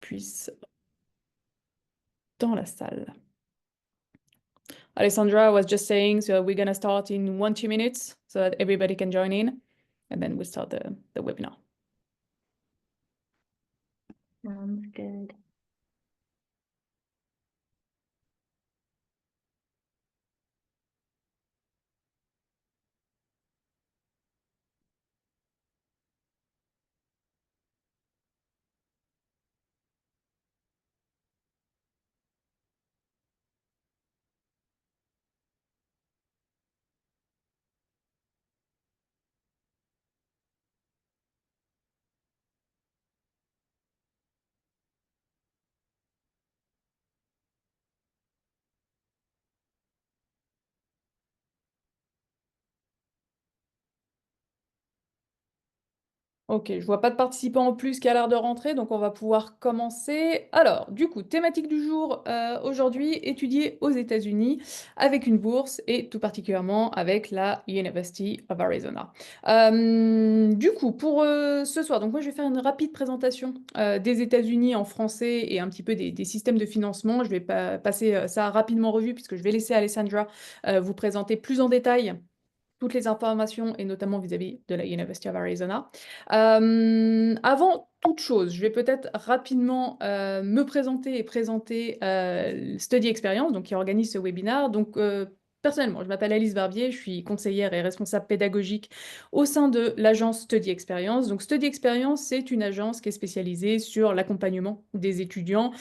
puisse dans la salle. Alessandra was just saying, so we're going to start in 1-2 minutes so that everybody can join in, and then we'll start the webinar. Sounds good. Ok, je vois pas de participants en plus qui a l'air de rentrer, donc on va pouvoir commencer. Alors, du coup, thématique du jour aujourd'hui, étudier aux États-Unis avec une bourse et tout particulièrement avec la University of Arizona. Du coup, pour ce soir, donc moi je vais faire une rapide présentation des États-Unis en français et un petit peu des systèmes de financement. Je vais passer ça rapidement en revue puisque je vais laisser Alessandra vous présenter plus en détail toutes les informations, et notamment vis-à-vis de la University of Arizona. Avant toute chose, je vais peut-être rapidement me présenter et présenter Study Experience, donc qui organise ce webinaire. Donc, personnellement, je m'appelle Alice Barbier, je suis conseillère et responsable pédagogique au sein de l'agence Study Experience. Donc, Study Experience, c'est une agence qui est spécialisée sur l'accompagnement des étudiants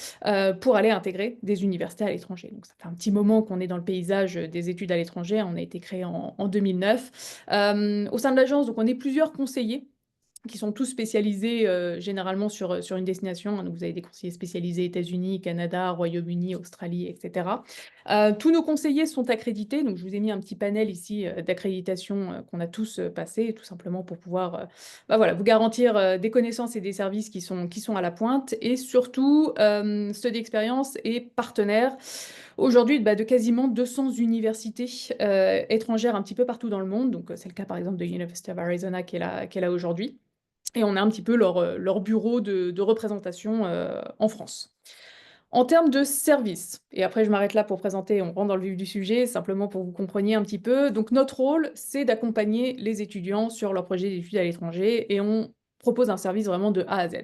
pour aller intégrer des universités à l'étranger. Donc ça fait un petit moment qu'on est dans le paysage des études à l'étranger, on a été créé en 2009. Au sein de l'agence, donc on est plusieurs conseillers qui sont tous spécialisés généralement sur une destination. Donc vous avez des conseillers spécialisés États-Unis, Canada, Royaume-Uni, Australie, etc. Tous nos conseillers sont accrédités, donc je vous ai mis un petit panel ici d'accréditation qu'on a tous passé, tout simplement pour pouvoir bah voilà, vous garantir des connaissances et des services qui sont à la pointe. Et surtout, Study Experience est partenaire aujourd'hui de quasiment 200 universités étrangères un petit peu partout dans le monde. Donc c'est le cas par exemple de University of Arizona qui est là aujourd'hui. Et on a un petit peu leur bureau de représentation en France. En termes de services, et après je m'arrête là pour présenter, on rentre dans le vif du sujet, simplement pour que vous compreniez un petit peu. Donc notre rôle, c'est d'accompagner les étudiants sur leur projet d'études à l'étranger, et on propose un service vraiment de A à Z.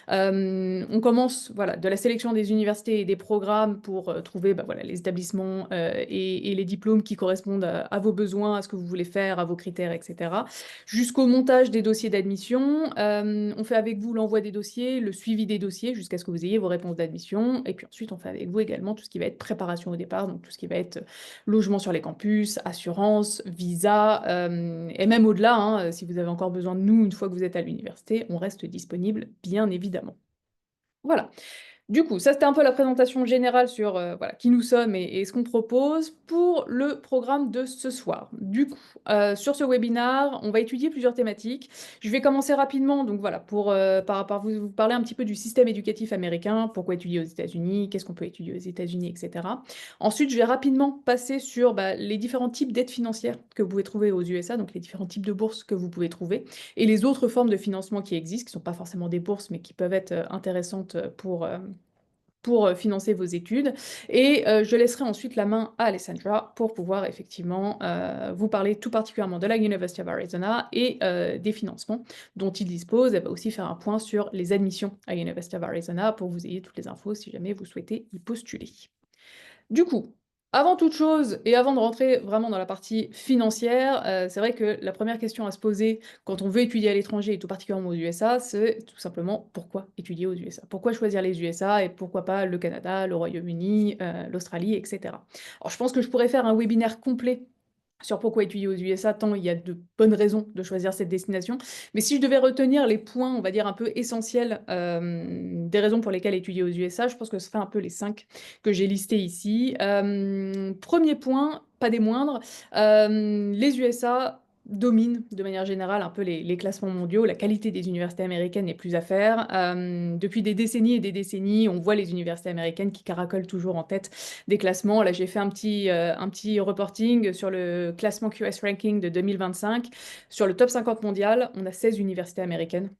On commence voilà, de la sélection des universités et des programmes pour trouver voilà, les établissements et les diplômes qui correspondent à vos besoins, à ce que vous voulez faire, à vos critères, etc. Jusqu'au montage des dossiers d'admission. On fait avec vous l'envoi des dossiers, le suivi des dossiers jusqu'à ce que vous ayez vos réponses d'admission. Et puis ensuite, on fait avec vous également tout ce qui va être préparation au départ, donc tout ce qui va être logement sur les campus, assurance, visa, et même au-delà, hein, si vous avez encore besoin de nous une fois que vous êtes à l'université, on reste disponible, bien évidemment. Voilà. Du coup, ça c'était un peu la présentation générale sur voilà, qui nous sommes et ce qu'on propose pour le programme de ce soir. Du coup, sur ce webinaire, on va étudier plusieurs thématiques. Je vais commencer rapidement, donc voilà, pour vous parler un petit peu du système éducatif américain, pourquoi étudier aux États-Unis, qu'est-ce qu'on peut étudier aux États-Unis, etc. Ensuite, je vais rapidement passer sur les différents types d'aides financières que vous pouvez trouver aux USA, donc les différents types de bourses que vous pouvez trouver, et les autres formes de financement qui existent, qui ne sont pas forcément des bourses, mais qui peuvent être intéressantes pour financer vos études. Et je laisserai ensuite la main à Alessandra pour pouvoir effectivement vous parler tout particulièrement de la University of Arizona et des financements dont il dispose. Elle va aussi faire un point sur les admissions à University of Arizona pour que vous ayez toutes les infos si jamais vous souhaitez y postuler. Du coup, avant toute chose, et avant de rentrer vraiment dans la partie financière, c'est vrai que la première question à se poser quand on veut étudier à l'étranger, et tout particulièrement aux USA, c'est tout simplement pourquoi étudier aux USA? Pourquoi choisir les USA et pourquoi pas le Canada, le Royaume-Uni, l'Australie, etc. Alors je pense que je pourrais faire un webinaire complet sur pourquoi étudier aux USA, tant il y a de bonnes raisons de choisir cette destination. Mais si je devais retenir les points, on va dire, un peu essentiels des raisons pour lesquelles étudier aux USA, je pense que ce serait un peu les 5 que j'ai listés ici. Premier point, pas des moindres, les USA dominent de manière générale un peu les classements mondiaux. La qualité des universités américaines n'est plus à faire. Depuis des décennies et des décennies, on voit les universités américaines qui caracolent toujours en tête des classements. Là, j'ai fait un petit reporting sur le classement QS Ranking de 2025. Sur le top 50 mondial, on a 16 universités américaines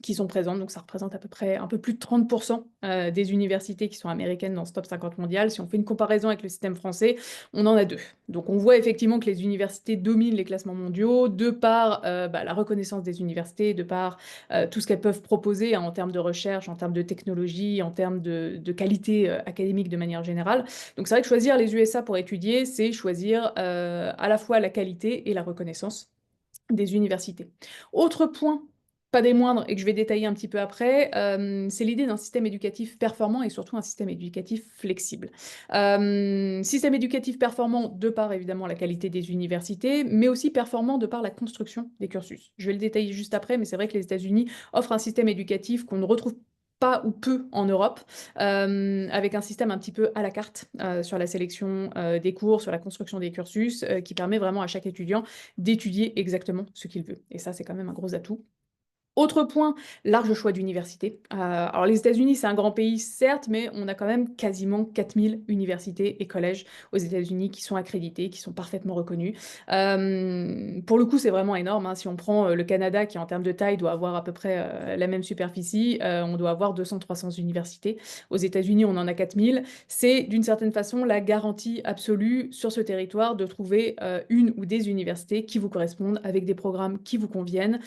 qui sont présentes, donc ça représente à peu près un peu plus de 30% des universités qui sont américaines dans ce top 50 mondial. Si on fait une comparaison avec le système français, on en a deux. Donc on voit effectivement que les universités dominent les classements mondiaux de par la reconnaissance des universités, de par tout ce qu'elles peuvent proposer en termes de recherche, en termes de technologie, en termes de qualité académique de manière générale. Donc c'est vrai que choisir les USA pour étudier, c'est choisir à la fois la qualité et la reconnaissance des universités. Autre point, pas des moindres, et que je vais détailler un petit peu après, c'est l'idée d'un système éducatif performant et surtout un système éducatif flexible. Système éducatif performant de par évidemment la qualité des universités, mais aussi performant de par la construction des cursus. Je vais le détailler juste après, mais c'est vrai que les États-Unis offrent un système éducatif qu'on ne retrouve pas ou peu en Europe, avec un système un petit peu à la carte sur la sélection des cours, sur la construction des cursus, qui permet vraiment à chaque étudiant d'étudier exactement ce qu'il veut. Et ça, c'est quand même un gros atout. Autre point, large choix d'universités. Alors les États-Unis, c'est un grand pays, certes, mais on a quand même quasiment 4000 universités et collèges aux États-Unis qui sont accrédités, qui sont parfaitement reconnus. Pour le coup, c'est vraiment énorme, hein. Si on prend le Canada, qui en termes de taille doit avoir à peu près la même superficie, on doit avoir 200-300 universités. Aux États-Unis, on en a 4000. C'est d'une certaine façon la garantie absolue sur ce territoire de trouver une ou des universités qui vous correspondent, avec des programmes qui vous conviennent.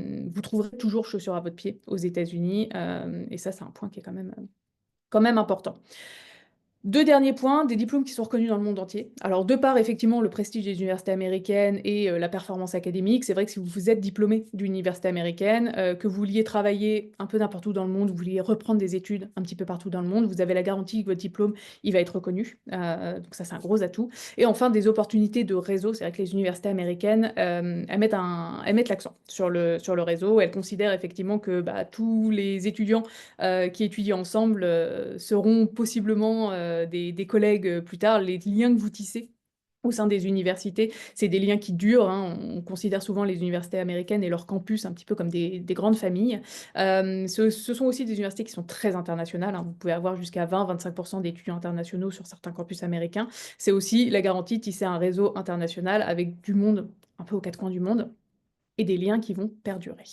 Vous trouverez toujours chaussures à votre pied aux États-Unis, et ça, c'est un point qui est quand même important. Deux derniers points, des diplômes qui sont reconnus dans le monde entier. Alors, de part, effectivement, le prestige des universités américaines et la performance académique, c'est vrai que si vous êtes diplômé d'une université américaine, que vous vouliez travailler un peu n'importe où dans le monde, vous vouliez reprendre des études un petit peu partout dans le monde, vous avez la garantie que votre diplôme, il va être reconnu. Donc ça, c'est un gros atout. Et enfin, des opportunités de réseau. C'est vrai que les universités américaines, elles mettent l'accent sur le réseau. Elles considèrent effectivement que tous les étudiants qui étudient ensemble seront possiblement des collègues plus tard. Les liens que vous tissez au sein des universités, c'est des liens qui durent, hein. On considère souvent les universités américaines et leurs campus un petit peu comme des grandes familles. Ce sont aussi des universités qui sont très internationales, hein. Vous pouvez avoir jusqu'à 20-25% d'étudiants internationaux sur certains campus américains. C'est aussi la garantie de tisser un réseau international avec du monde un peu aux quatre coins du monde et des liens qui vont perdurer.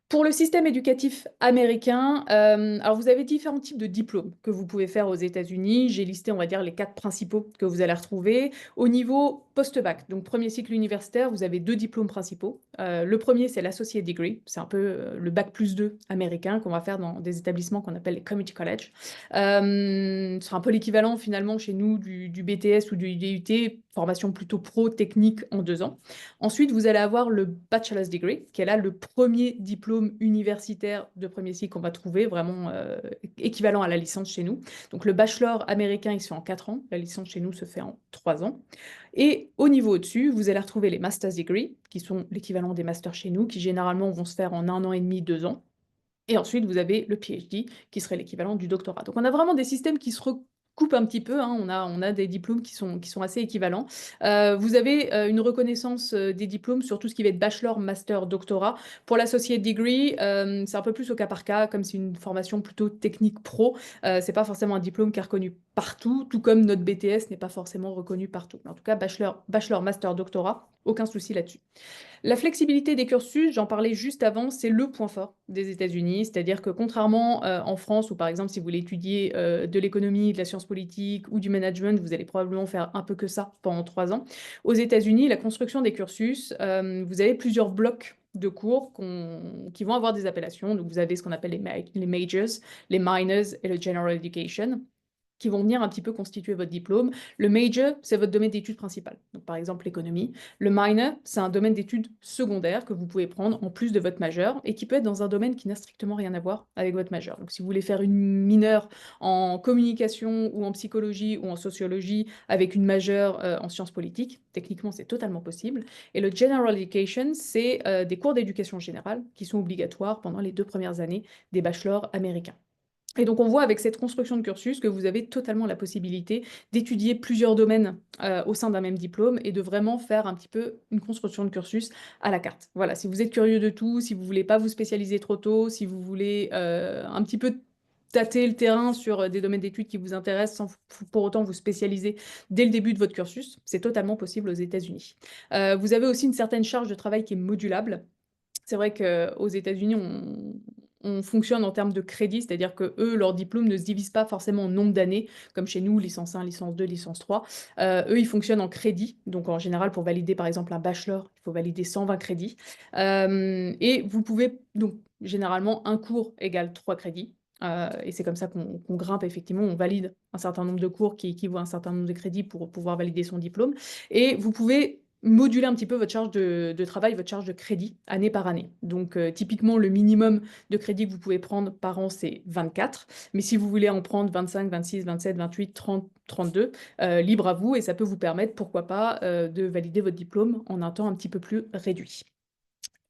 Pour le système éducatif américain, alors vous avez différents types de diplômes que vous pouvez faire aux États-Unis. J'ai listé, on va dire, les 4 principaux que vous allez retrouver. Au niveau post-bac, donc premier cycle universitaire, vous avez 2 diplômes principaux. Le premier, c'est l'associate degree. C'est un peu le bac plus 2 américain qu'on va faire dans des établissements qu'on appelle les community college. Ce sera un peu l'équivalent finalement chez nous du BTS ou du DUT, formation plutôt pro technique en 2 ans. Ensuite, vous allez avoir le bachelor's degree, qui est là le premier diplôme universitaire de premier cycle qu'on va trouver, vraiment équivalent à la licence chez nous. Donc le bachelor américain, il se fait en 4 ans, la licence chez nous se fait en 3 ans. Et au niveau au-dessus, vous allez retrouver les master's degree, qui sont l'équivalent des masters chez nous, qui généralement vont se faire en 1 an et demi, 2 ans. Et ensuite, vous avez le PhD, qui serait l'équivalent du doctorat. Donc on a vraiment des systèmes qui se recoupent un petit peu, hein. On a des diplômes qui sont assez équivalents. Vous avez une reconnaissance des diplômes sur tout ce qui va être bachelor, master, doctorat. Pour l'associate degree, c'est un peu plus au cas par cas, comme c'est une formation plutôt technique pro. C'est pas forcément un diplôme qui est reconnu partout, tout comme notre BTS n'est pas forcément reconnu partout. Mais en tout cas, bachelor, master, doctorat, aucun souci là-dessus. La flexibilité des cursus, j'en parlais juste avant, c'est le point fort des États-Unis, c'est-à-dire que contrairement en France, où par exemple si vous voulez étudier de l'économie, de la science politique ou du management, vous allez probablement faire un peu que ça pendant 3 ans. Aux États-Unis, la construction des cursus, vous avez plusieurs blocs de cours qui vont avoir des appellations. Donc vous avez ce qu'on appelle les majors, les minors et le general education, qui vont venir un petit peu constituer votre diplôme. Le major, c'est votre domaine d'études principal. Donc, par exemple, l'économie. Le minor, c'est un domaine d'études secondaire que vous pouvez prendre en plus de votre majeur et qui peut être dans un domaine qui n'a strictement rien à voir avec votre majeur. Donc, si vous voulez faire une mineure en communication ou en psychologie ou en sociologie avec une majeure en sciences politiques, techniquement, c'est totalement possible. Et le general education, c'est des cours d'éducation générale qui sont obligatoires pendant les 2 premières années des bachelors américains. Et donc on voit avec cette construction de cursus que vous avez totalement la possibilité d'étudier plusieurs domaines au sein d'un même diplôme et de vraiment faire un petit peu une construction de cursus à la carte. Voilà, si vous êtes curieux de tout, si vous voulez pas vous spécialiser trop tôt, si vous voulez un petit peu tâter le terrain sur des domaines d'études qui vous intéressent sans pour autant vous spécialiser dès le début de votre cursus, c'est totalement possible aux États-Unis. Vous avez aussi une certaine charge de travail qui est modulable. C'est vrai qu'aux États-Unis, on fonctionne en termes de crédit, c'est-à-dire que eux, leur diplôme ne se divise pas forcément en nombre d'années, comme chez nous, licence 1, licence 2, licence 3. Eux, ils fonctionnent en crédit. Donc, en général, pour valider, par exemple, un bachelor, il faut valider 120 crédits. Et vous pouvez, donc, généralement, un cours égale 3 crédits. Et c'est comme ça qu'on grimpe, effectivement. On valide un certain nombre de cours qui équivaut à un certain nombre de crédits pour pouvoir valider son diplôme. Et vous pouvez moduler un petit peu votre charge de travail, votre charge de crédit, année par année. Donc, typiquement, le minimum de crédit que vous pouvez prendre par an, c'est 24. Mais si vous voulez en prendre 25, 26, 27, 28, 30, 32, libre à vous, et ça peut vous permettre, pourquoi pas, de valider votre diplôme en un temps un petit peu plus réduit.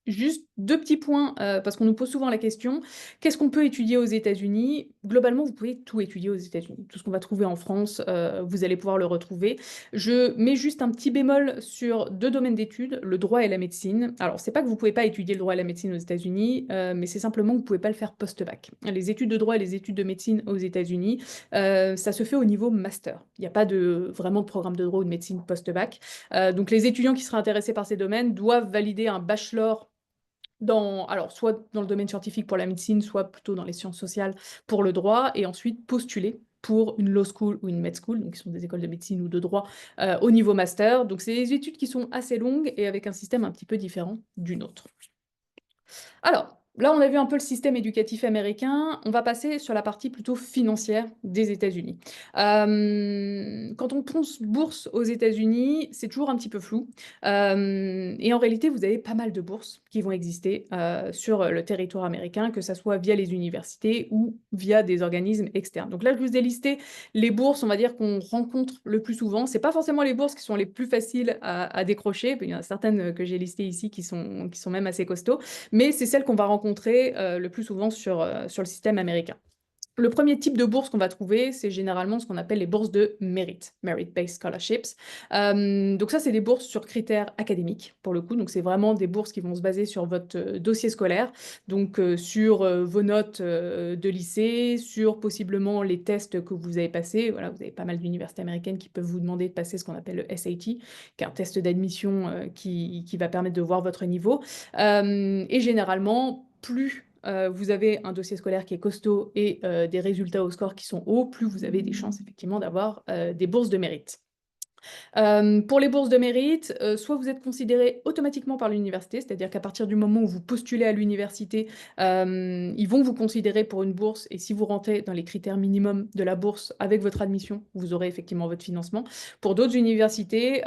Juste deux petits points, parce qu'on nous pose souvent la question: qu'est-ce qu'on peut étudier aux États-Unis? Globalement, vous pouvez tout étudier aux États-Unis. Tout ce qu'on va trouver en France, vous allez pouvoir le retrouver. Je mets juste un petit bémol sur 2 domaines d'études, le droit et la médecine. Alors, c'est pas que vous pouvez pas étudier le droit et la médecine aux États-Unis, mais c'est simplement que vous pouvez pas le faire post-bac. Les études de droit et les études de médecine aux États-Unis, ça se fait au niveau master. Il n'y a pas vraiment de programme de droit ou de médecine post-bac. Donc les étudiants qui seraient intéressés par ces domaines doivent valider un bachelor alors, soit dans le domaine scientifique pour la médecine, soit plutôt dans les sciences sociales pour le droit, et ensuite postuler pour une law school ou une med school, donc qui sont des écoles de médecine ou de droit au niveau master. Donc c'est des études qui sont assez longues et avec un système un petit peu différent du nôtre. Alors, là, on a vu un peu le système éducatif américain. On va passer sur la partie plutôt financière des États-Unis. Quand on pense bourse aux États-Unis, c'est toujours un petit peu flou. Et en réalité, vous avez pas mal de bourses qui vont exister sur le territoire américain, que ça soit via les universités ou via des organismes externes. Donc là, je vous ai listé les bourses, on va dire, qu'on rencontre le plus souvent. C'est pas forcément les bourses qui sont les plus faciles à décrocher. Il y en a certaines que j'ai listées ici qui sont même assez costauds, mais c'est celle qu'on va rencontrer le plus souvent sur le système américain. Le premier type de bourse qu'on va trouver, c'est généralement ce qu'on appelle les bourses de mérite, Merit-Based Scholarships. Donc ça, c'est des bourses sur critères académiques, pour le coup. Donc c'est vraiment des bourses qui vont se baser sur votre dossier scolaire, donc sur vos notes de lycée, sur possiblement les tests que vous avez passés. Voilà, vous avez pas mal d'universités américaines qui peuvent vous demander de passer ce qu'on appelle le SAT, qui est un test d'admission qui va permettre de voir votre niveau. Et généralement, plus vous avez un dossier scolaire qui est costaud et des résultats au score qui sont hauts, plus vous avez des chances effectivement d'avoir des bourses de mérite. Pour les bourses de mérite, soit vous êtes considéré automatiquement par l'université, c'est-à-dire qu'à partir du moment où vous postulez à l'université, ils vont vous considérer pour une bourse, et si vous rentrez dans les critères minimums de la bourse avec votre admission, vous aurez effectivement votre financement. Pour d'autres universités,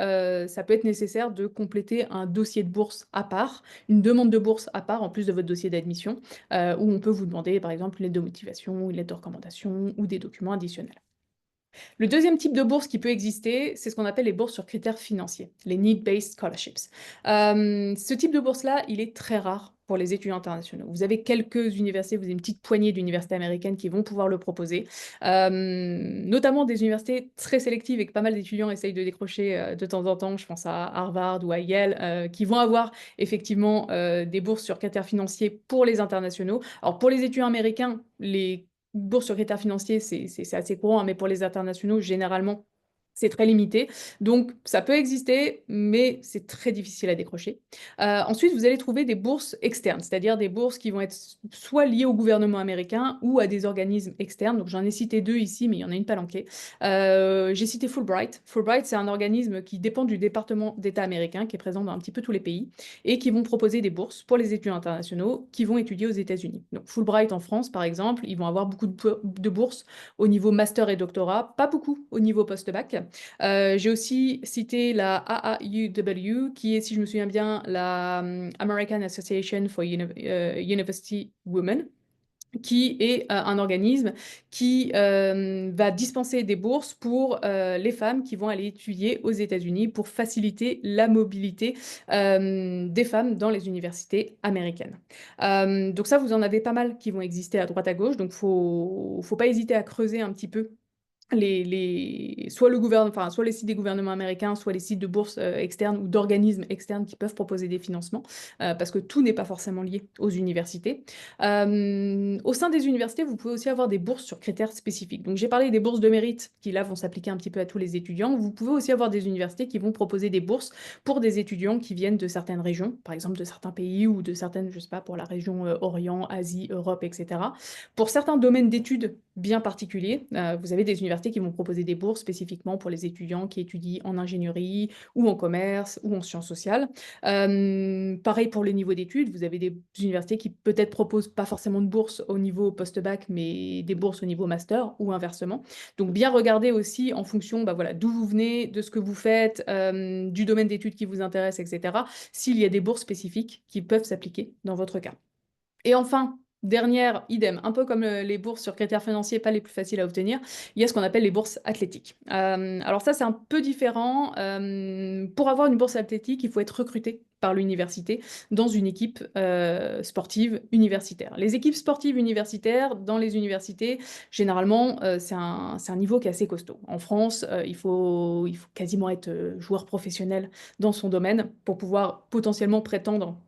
ça peut être nécessaire de compléter un dossier de bourse à part, une demande de bourse à part, en plus de votre dossier d'admission, où on peut vous demander par exemple une lettre de motivation, une lettre de recommandation ou des documents additionnels. Le deuxième type de bourse qui peut exister, c'est ce qu'on appelle les bourses sur critères financiers, les need-based scholarships. Ce type de bourse-là, il est très rare pour les étudiants internationaux. Vous avez quelques universités, vous avez une petite poignée d'universités américaines qui vont pouvoir le proposer, notamment des universités très sélectives et que pas mal d'étudiants essayent de décrocher de temps en temps. Je pense à Harvard ou à Yale, qui vont avoir effectivement des bourses sur critères financiers pour les internationaux. Alors pour les étudiants américains, les bourse sur critères financiers, c'est assez courant, hein, mais pour les internationaux, généralement, c'est très limité. Donc, ça peut exister, mais c'est très difficile à décrocher. Ensuite, vous allez trouver des bourses externes, c'est-à-dire des bourses qui vont être soit liées au gouvernement américain ou à des organismes externes. Donc, j'en ai cité 2 ici, mais il y en a une palanquée. J'ai cité Fulbright. Fulbright, c'est un organisme qui dépend du département d'État américain, qui est présent dans un petit peu tous les pays, et qui vont proposer des bourses pour les étudiants internationaux qui vont étudier aux États-Unis. Donc, Fulbright en France, par exemple, ils vont avoir beaucoup de bourses au niveau master et doctorat, pas beaucoup au niveau post-bac. J'ai aussi cité la AAUW, qui est, si je me souviens bien, la American Association for University Women, qui est un organisme qui va dispenser des bourses pour les femmes qui vont aller étudier aux États-Unis pour faciliter la mobilité des femmes dans les universités américaines. Donc ça, vous en avez pas mal qui vont exister à droite à gauche, donc faut pas hésiter à creuser un petit peu soit le gouvernement, enfin, soit les sites des gouvernements américains, soit les sites de bourses externes ou d'organismes externes qui peuvent proposer des financements, parce que tout n'est pas forcément lié aux universités. Au sein des universités, vous pouvez aussi avoir des bourses sur critères spécifiques. Donc j'ai parlé des bourses de mérite qui là vont s'appliquer un petit peu à tous les étudiants. Vous pouvez aussi avoir des universités qui vont proposer des bourses pour des étudiants qui viennent de certaines régions, par exemple de certains pays ou de certaines, je sais pas, pour la région Orient, Asie, Europe, etc. Pour certains domaines d'études bien particuliers, vous avez des universités qui vont proposer des bourses spécifiquement pour les étudiants qui étudient en ingénierie ou en commerce ou en sciences sociales. Pareil pour les niveaux d'études, vous avez des universités qui peut-être proposent pas forcément de bourses au niveau post-bac, mais des bourses au niveau master ou inversement. Donc bien regarder aussi en fonction bah, voilà, d'où vous venez, de ce que vous faites, du domaine d'études qui vous intéresse, etc., s'il y a des bourses spécifiques qui peuvent s'appliquer dans votre cas. Et enfin, dernière, idem, un peu comme les bourses sur critères financiers, pas les plus faciles à obtenir, il y a ce qu'on appelle les bourses athlétiques. Alors ça, c'est un peu différent. Pour avoir une bourse athlétique, il faut être recruté par l'université dans une équipe sportive universitaire. Les équipes sportives universitaires dans les universités, généralement, c'est un niveau qui est assez costaud. En France, il faut quasiment être joueur professionnel dans son domaine pour pouvoir potentiellement prétendre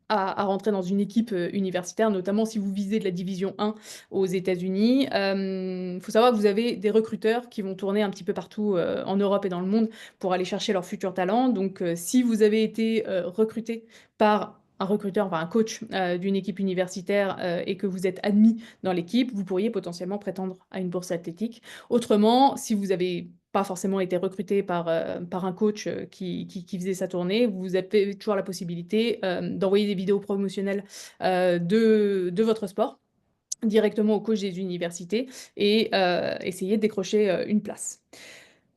à rentrer dans une équipe universitaire, notamment si vous visez de la division 1 aux États-Unis. Il faut savoir que vous avez des recruteurs qui vont tourner un petit peu partout en Europe et dans le monde pour aller chercher leurs futurs talents. Donc, si vous avez été recruté par un recruteur, enfin un coach d'une équipe universitaire et que vous êtes admis dans l'équipe, vous pourriez potentiellement prétendre à une bourse athlétique. Autrement, si vous avez pas forcément été recruté par un coach qui faisait sa tournée, vous avez toujours la possibilité d'envoyer des vidéos promotionnelles de votre sport directement au coach des universités et essayer de décrocher une place.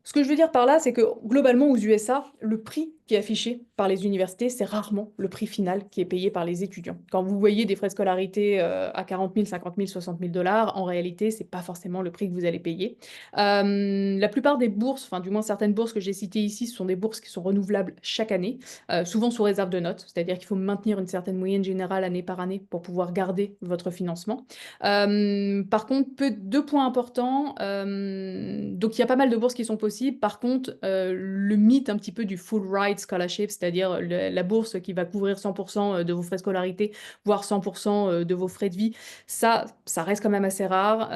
Ce que je veux dire par là, c'est que globalement aux USA, le prix qui est affiché par les universités, c'est rarement le prix final qui est payé par les étudiants. Quand vous voyez des frais de scolarité à 40 000, 50 000, 60 000 dollars, en réalité, c'est pas forcément le prix que vous allez payer. La plupart des bourses, enfin du moins certaines bourses que j'ai citées ici, ce sont des bourses qui sont renouvelables chaque année, souvent sous réserve de notes, c'est-à-dire qu'il faut maintenir une certaine moyenne générale année par année pour pouvoir garder votre financement. Par contre, deux points importants. Donc, il y a pas mal de bourses qui sont possibles. Par contre, le mythe un petit peu du full ride scholarship, c'est-à-dire la bourse qui va couvrir 100% de vos frais de scolarité, voire 100% de vos frais de vie, ça reste quand même assez rare.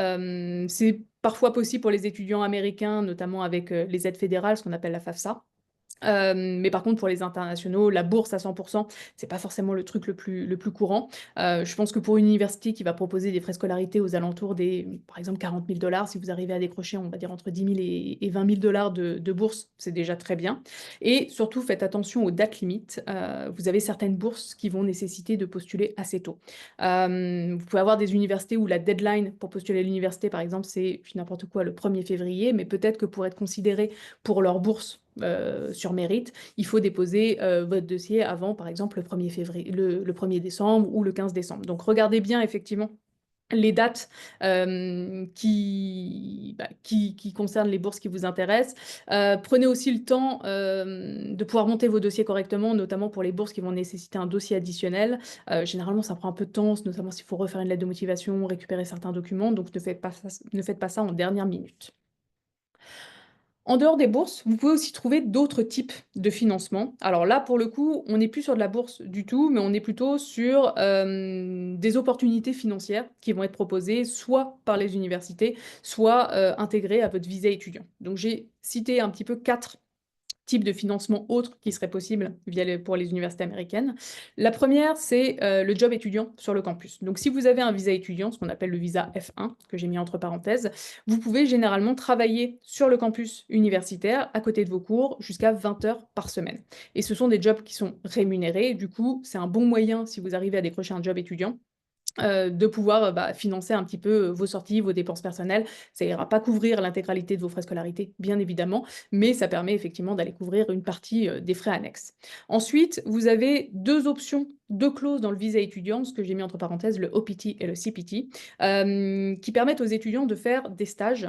C'est parfois possible pour les étudiants américains, notamment avec les aides fédérales, ce qu'on appelle la FAFSA. Mais par contre, pour les internationaux, la bourse à 100%, c'est pas forcément le truc le plus courant. Je pense que pour une université qui va proposer des frais de scolarité aux alentours des, par exemple, 40 000 dollars, si vous arrivez à décrocher, on va dire, entre 10 000 et 20 000 dollars de bourse, c'est déjà très bien. Et surtout, faites attention aux dates limites. Vous avez certaines bourses qui vont nécessiter de postuler assez tôt. Vous pouvez avoir des universités où la deadline pour postuler à l'université, par exemple, c'est n'importe quoi le 1er février, mais peut-être que pour être considéré pour leur bourse sur mérite, il faut déposer votre dossier avant, par exemple, le 1er février, le 1er décembre ou le 15 décembre. Donc regardez bien effectivement les dates qui concernent les bourses qui vous intéressent. Prenez aussi le temps de pouvoir monter vos dossiers correctement, notamment pour les bourses qui vont nécessiter un dossier additionnel. Généralement, ça prend un peu de temps, notamment s'il faut refaire une lettre de motivation, récupérer certains documents, donc ne faites pas ça en dernière minute. En dehors des bourses, vous pouvez aussi trouver d'autres types de financement. Alors là, pour le coup, on n'est plus sur de la bourse du tout, mais on est plutôt sur des opportunités financières qui vont être proposées soit par les universités, soit intégrées à votre visa étudiant. Donc j'ai cité un petit peu 4 types de financement autres qui seraient possibles pour les universités américaines. La première, c'est le job étudiant sur le campus. Donc si vous avez un visa étudiant, ce qu'on appelle le visa F1, que j'ai mis entre parenthèses, vous pouvez généralement travailler sur le campus universitaire à côté de vos cours jusqu'à 20 heures par semaine. Et ce sont des jobs qui sont rémunérés, du coup, c'est un bon moyen, si vous arrivez à décrocher un job étudiant, de pouvoir financer un petit peu vos sorties, vos dépenses personnelles. Ça ira pas couvrir l'intégralité de vos frais de scolarité, bien évidemment, mais ça permet effectivement d'aller couvrir une partie des frais annexes. Ensuite, vous avez deux options, deux clauses dans le visa étudiant, ce que j'ai mis entre parenthèses, le OPT et le CPT, qui permettent aux étudiants de faire des stages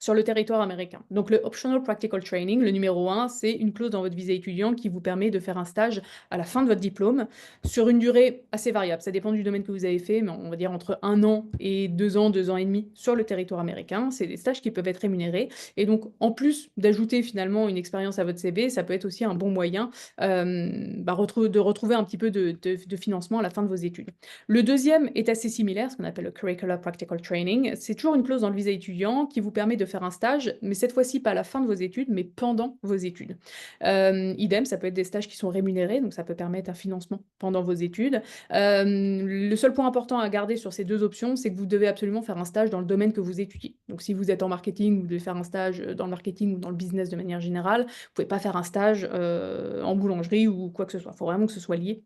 sur le territoire américain. Donc le Optional Practical Training, le numéro 1, c'est une clause dans votre visa étudiant qui vous permet de faire un stage à la fin de votre diplôme sur une durée assez variable. Ça dépend du domaine que vous avez fait, mais on va dire entre 1 an et 2 ans et demi sur le territoire américain. C'est des stages qui peuvent être rémunérés. Et donc, en plus d'ajouter finalement une expérience à votre CV, ça peut être aussi un bon moyen de retrouver un petit peu de financement à la fin de vos études. Le deuxième est assez similaire, ce qu'on appelle le Curricular Practical Training. C'est toujours une clause dans le visa étudiant qui vous permet de faire un stage, mais cette fois-ci pas à la fin de vos études, mais pendant vos études. Idem, ça peut être des stages qui sont rémunérés, donc ça peut permettre un financement pendant vos études. Le seul point important à garder sur ces deux options, c'est que vous devez absolument faire un stage dans le domaine que vous étudiez. Donc si vous êtes en marketing, vous devez faire un stage dans le marketing ou dans le business de manière générale. Vous ne pouvez pas faire un stage en boulangerie ou quoi que ce soit. Il faut vraiment que ce soit lié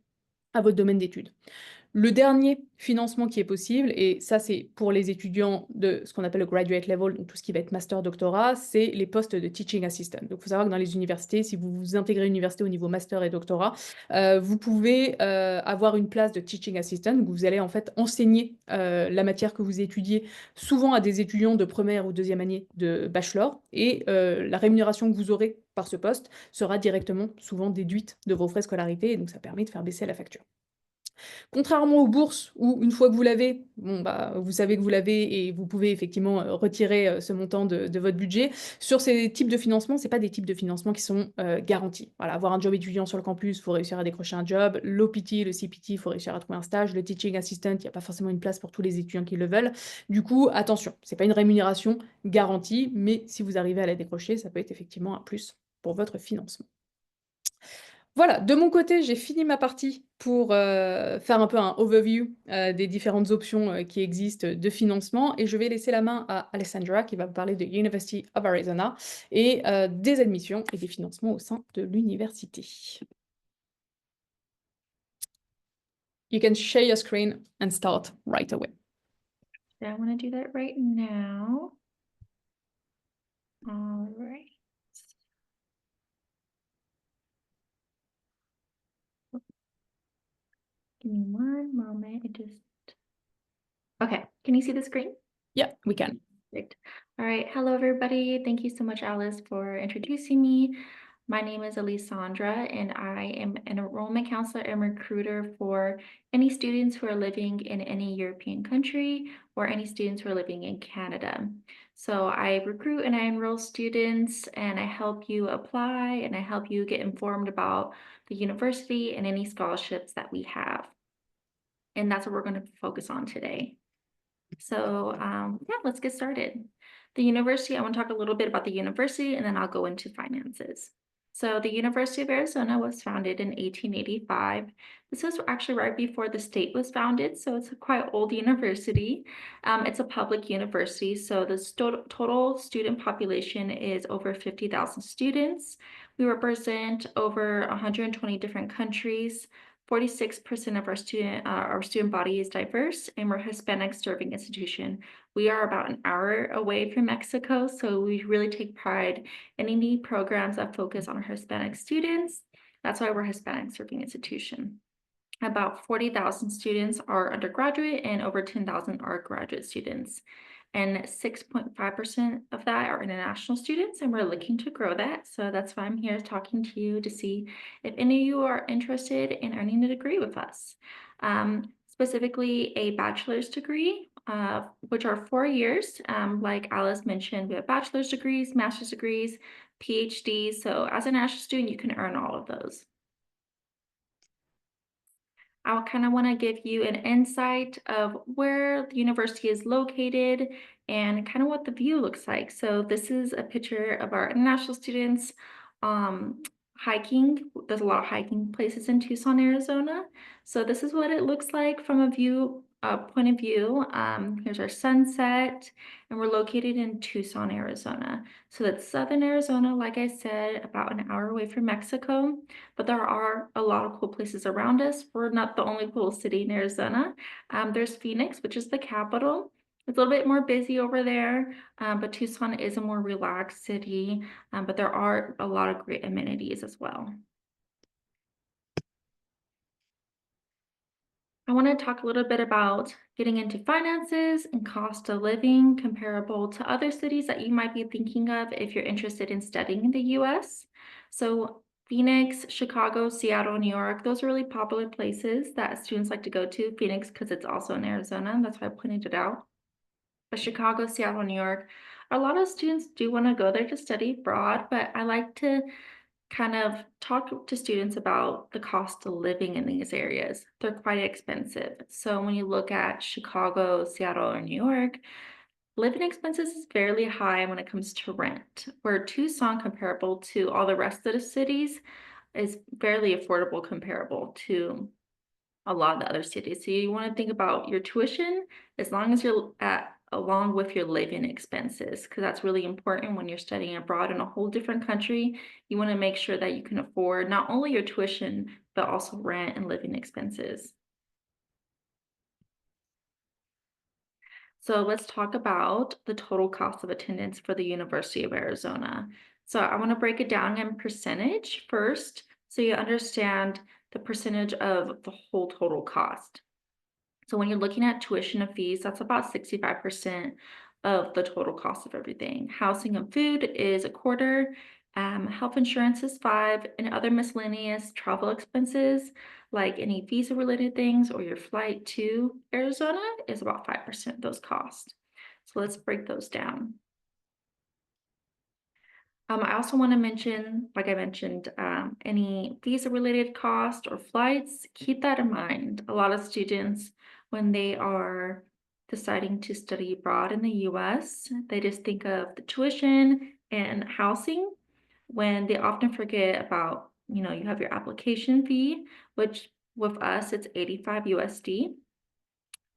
à votre domaine d'études. Le dernier financement qui est possible, et ça c'est pour les étudiants de ce qu'on appelle le graduate level, donc tout ce qui va être master, doctorat, c'est les postes de teaching assistant. Donc il faut savoir que dans les universités, si vous vous intégrez à l'université au niveau master et doctorat, vous pouvez avoir une place de teaching assistant, donc vous allez en fait enseigner la matière que vous étudiez, souvent à des étudiants de première ou deuxième année de bachelor, et la rémunération que vous aurez par ce poste sera directement souvent déduite de vos frais de scolarité, et donc ça permet de faire baisser la facture. Contrairement aux bourses où une fois que vous l'avez, bon, bah, vous savez que vous l'avez et vous pouvez effectivement retirer ce montant de votre budget, sur ces types de financement, ce pas des types de financement qui sont garantis. Voilà, avoir un job étudiant sur le campus, il faut réussir à décrocher un job. L'OPT, le CPT, il faut réussir à trouver un stage. Le teaching assistant, il n'y a pas forcément une place pour tous les étudiants qui le veulent. Du coup, attention, ce n'est pas une rémunération garantie, mais si vous arrivez à la décrocher, ça peut être effectivement un plus pour votre financement. Voilà, de mon côté, j'ai fini ma partie pour faire un peu un overview des différentes options qui existent de financement et je vais laisser la main à Alessandra qui va vous parler de University of Arizona et des admissions et des financements au sein de l'université. You can share your screen and start right away. I want to do that right now. All right. Give me one moment. Okay. Can you see the screen? Yeah, we can. Perfect. All right. Hello, everybody. Thank you so much, Alice, for introducing me. My name is Alessandra, and I am an enrollment counselor and recruiter for any students who are living in any European country or any students who are living in Canada. So I recruit and I enroll students, and I help you apply, and I help you get informed about the university and any scholarships that we have. And that's what we're going to focus on today. So yeah, let's get started. The university, I want to talk a little bit about the university and then I'll go into finances. So the University of Arizona was founded in 1885. This was actually right before the state was founded, so it's a quite old university. It's a public university, so the total student population is over 50,000 students. We represent over 120 different countries. 46% of our student body is diverse, and we're a Hispanic serving institution. We are about an hour away from Mexico, so we really take pride in any programs that focus on our Hispanic students. That's why we're a Hispanic serving institution. About 40,000 students are undergraduate and over 10,000 are graduate students. And 6.5% of that are international students, and we're looking to grow that. So that's why I'm here talking to you to see if any of you are interested in earning a degree with us. Specifically a bachelor's degree, which are 4 years. Like Alice mentioned, we have bachelor's degrees, master's degrees, PhDs. So as a national student, you can earn all of those. I kind of want to give you an insight of where the university is located and kind of what the view looks like. So this is a picture of our international students hiking. There's a lot of hiking places in Tucson, Arizona. So this is what it looks like from a point of view. Here's our sunset, and we're located in Tucson, Arizona. So that's southern Arizona, like I said, about an hour away from Mexico. But there are a lot of cool places around us. We're not the only cool city in Arizona. There's Phoenix, which is the capital. It's a little bit more busy over there, but Tucson is a more relaxed city, but there are a lot of great amenities as well. I want to talk a little bit about getting into finances and cost of living comparable to other cities that you might be thinking of if you're interested in studying in the US. So, Phoenix, Chicago, Seattle, New York, those are really popular places that students like to go to. Phoenix, because it's also in Arizona, that's why I pointed it out. But Chicago, Seattle, New York, a lot of students do want to go there to study abroad, but I like to kind of talk to students about the cost of living in these areas. They're quite expensive. So when you look at Chicago, Seattle, or New York, living expenses is fairly high when it comes to rent, where Tucson, comparable to all the rest of the cities, is fairly affordable comparable to a lot of the other cities. So you want to think about your tuition as long as you're at along with your living expenses, because that's really important when you're studying abroad in a whole different country. You want to make sure that you can afford not only your tuition, but also rent and living expenses. So let's talk about the total cost of attendance for the University of Arizona. So I want to break it down in percentage first, so you understand the percentage of the whole total cost. So when you're looking at tuition and fees, that's about 65% of the total cost of everything. Housing and food is a quarter, health insurance is 5, and other miscellaneous travel expenses, like any visa related things or your flight to Arizona, is about 5% of those costs. So let's break those down. I also want to mention, like I mentioned, any visa-related cost or flights, keep that in mind. A lot of students, when they are deciding to study abroad in the US, they just think of the tuition and housing when they often forget about, you have your application fee, which with us, it's 85 USD,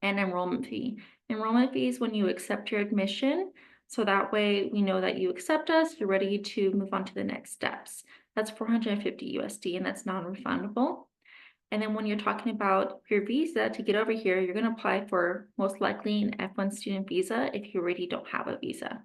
and enrollment fee. Enrollment fee is when you accept your admission. So that way we know that you accept us, you're ready to move on to the next steps. That's 450 USD and that's non-refundable. And then when you're talking about your visa to get over here, you're going to apply for most likely an F1 student visa if you already don't have a visa.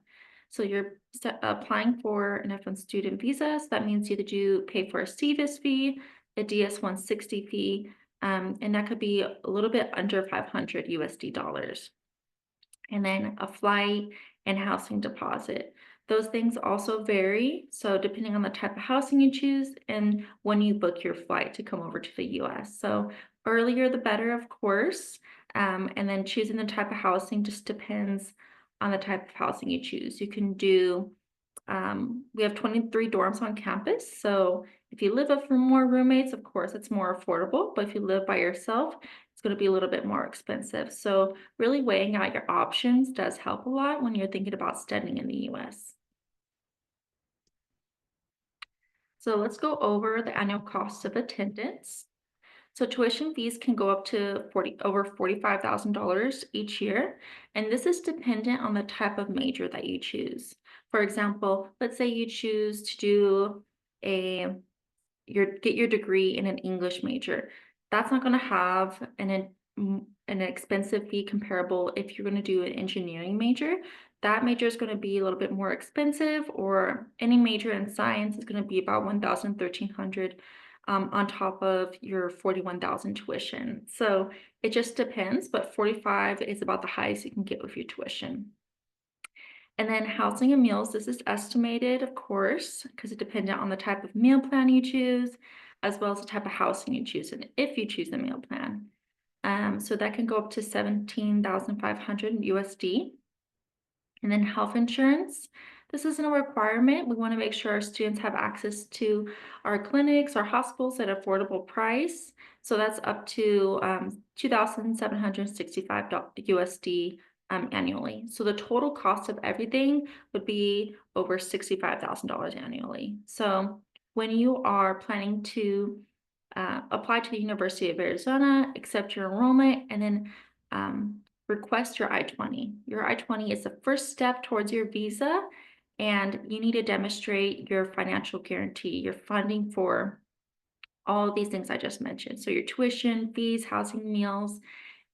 So you're applying for an F1 student visa. So that means you do pay for a CVIS fee, a DS-160 fee, and that could be a little bit under 500 USD dollars. And then a flight and housing deposit. Those things also vary. So depending on the type of housing you choose and when you book your flight to come over to the US. So earlier the better, of course. And then choosing the type of housing just depends on the type of housing you choose. You can do we have 23 dorms on campus. So if you live with more roommates, of course, it's more affordable. But if you live by yourself, it's going to be a little bit more expensive. So really weighing out your options does help a lot when you're thinking about studying in the US. So let's go over the annual cost of attendance. So tuition fees can go up to over $45,000 each year, and this is dependent on the type of major that you choose. For example, let's say you choose to do a get your degree in an English major. That's not going to have an expensive fee comparable if you're going to do an engineering major. That major is going to be a little bit more expensive, or any major in science is going to be about 1,000, 1,300 on top of your 41,000 tuition. So it just depends, but 45 is about the highest you can get with your tuition. And then housing and meals, this is estimated, of course, because it dependent on the type of meal plan you choose, as well as the type of housing you choose, and if you choose the meal plan. So that can go up to 17,500 USD. And then health insurance. This isn't a requirement. We want to make sure our students have access to our clinics, our hospitals at affordable price. So that's up to 2,765 USD annually. So the total cost of everything would be over $65,000 annually. So when you are planning to apply to the University of Arizona, accept your enrollment, and then request your I-20. Your I-20 is the first step towards your visa, and you need to demonstrate your financial guarantee, your funding for all of these things I just mentioned. So your tuition, fees, housing, meals,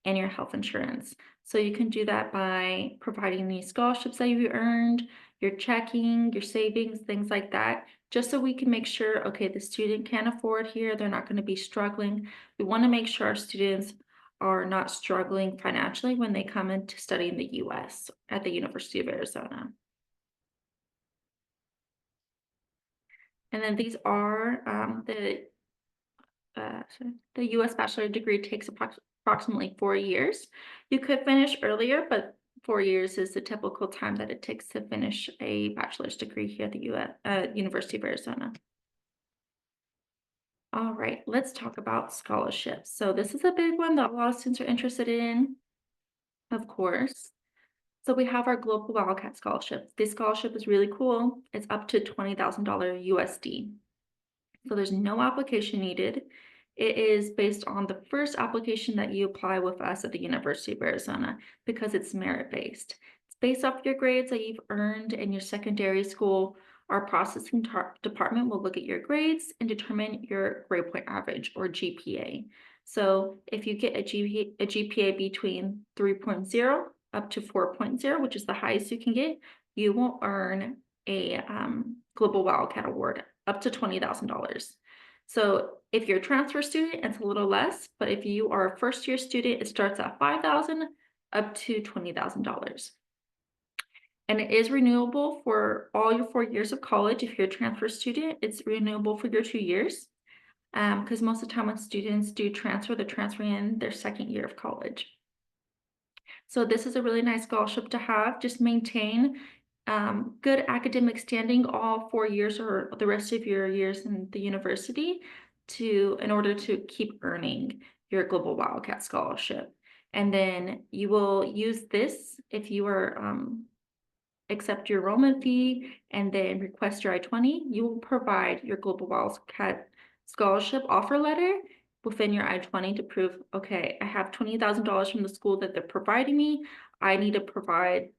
and your health insurance. So you can do that by providing these scholarships that you earned, your checking, your savings, things like that, just so we can make sure, okay, the student can afford here, they're not going to be struggling. We want to make sure our students are not struggling financially when they come in to study in the US at the University of Arizona. And then these are the US bachelor degree takes approximately 4 years. You could finish earlier, but 4 years is the typical time that it takes to finish a bachelor's degree here at the University of Arizona. All right, let's talk about scholarships. So this is a big one that a lot of students are interested in, of course. So we have our Global Wildcat Scholarship. This scholarship is really cool. It's up to $20,000 USD. So there's no application needed. It is based on the first application that you apply with us at the University of Arizona because it's merit-based. It's based off your grades that you've earned in your secondary school. Our processing department will look at your grades and determine your grade point average, or GPA. So if you get a GPA between 3.0 up to 4.0, which is the highest you can get, you will earn a Global Wildcat Award up to $20,000. So if you're a transfer student, it's a little less, but if you are a first-year student, it starts at $5,000 up to $20,000. And it is renewable for all your 4 years of college. If you're a transfer student, it's renewable for your 2 years. Because most of the time when students do transfer, they're transferring in their second year of college. So this is a really nice scholarship to have. Just maintain good academic standing all 4 years or the rest of your years in the university in order to keep earning your Global Wildcat Scholarship. And then you will use this if you are accept your enrollment fee and then request your I-20, you will provide your Global Wildcat Scholarship offer letter within your I-20 to prove, okay, I have $20,000 from the school that they're providing me. I need to provide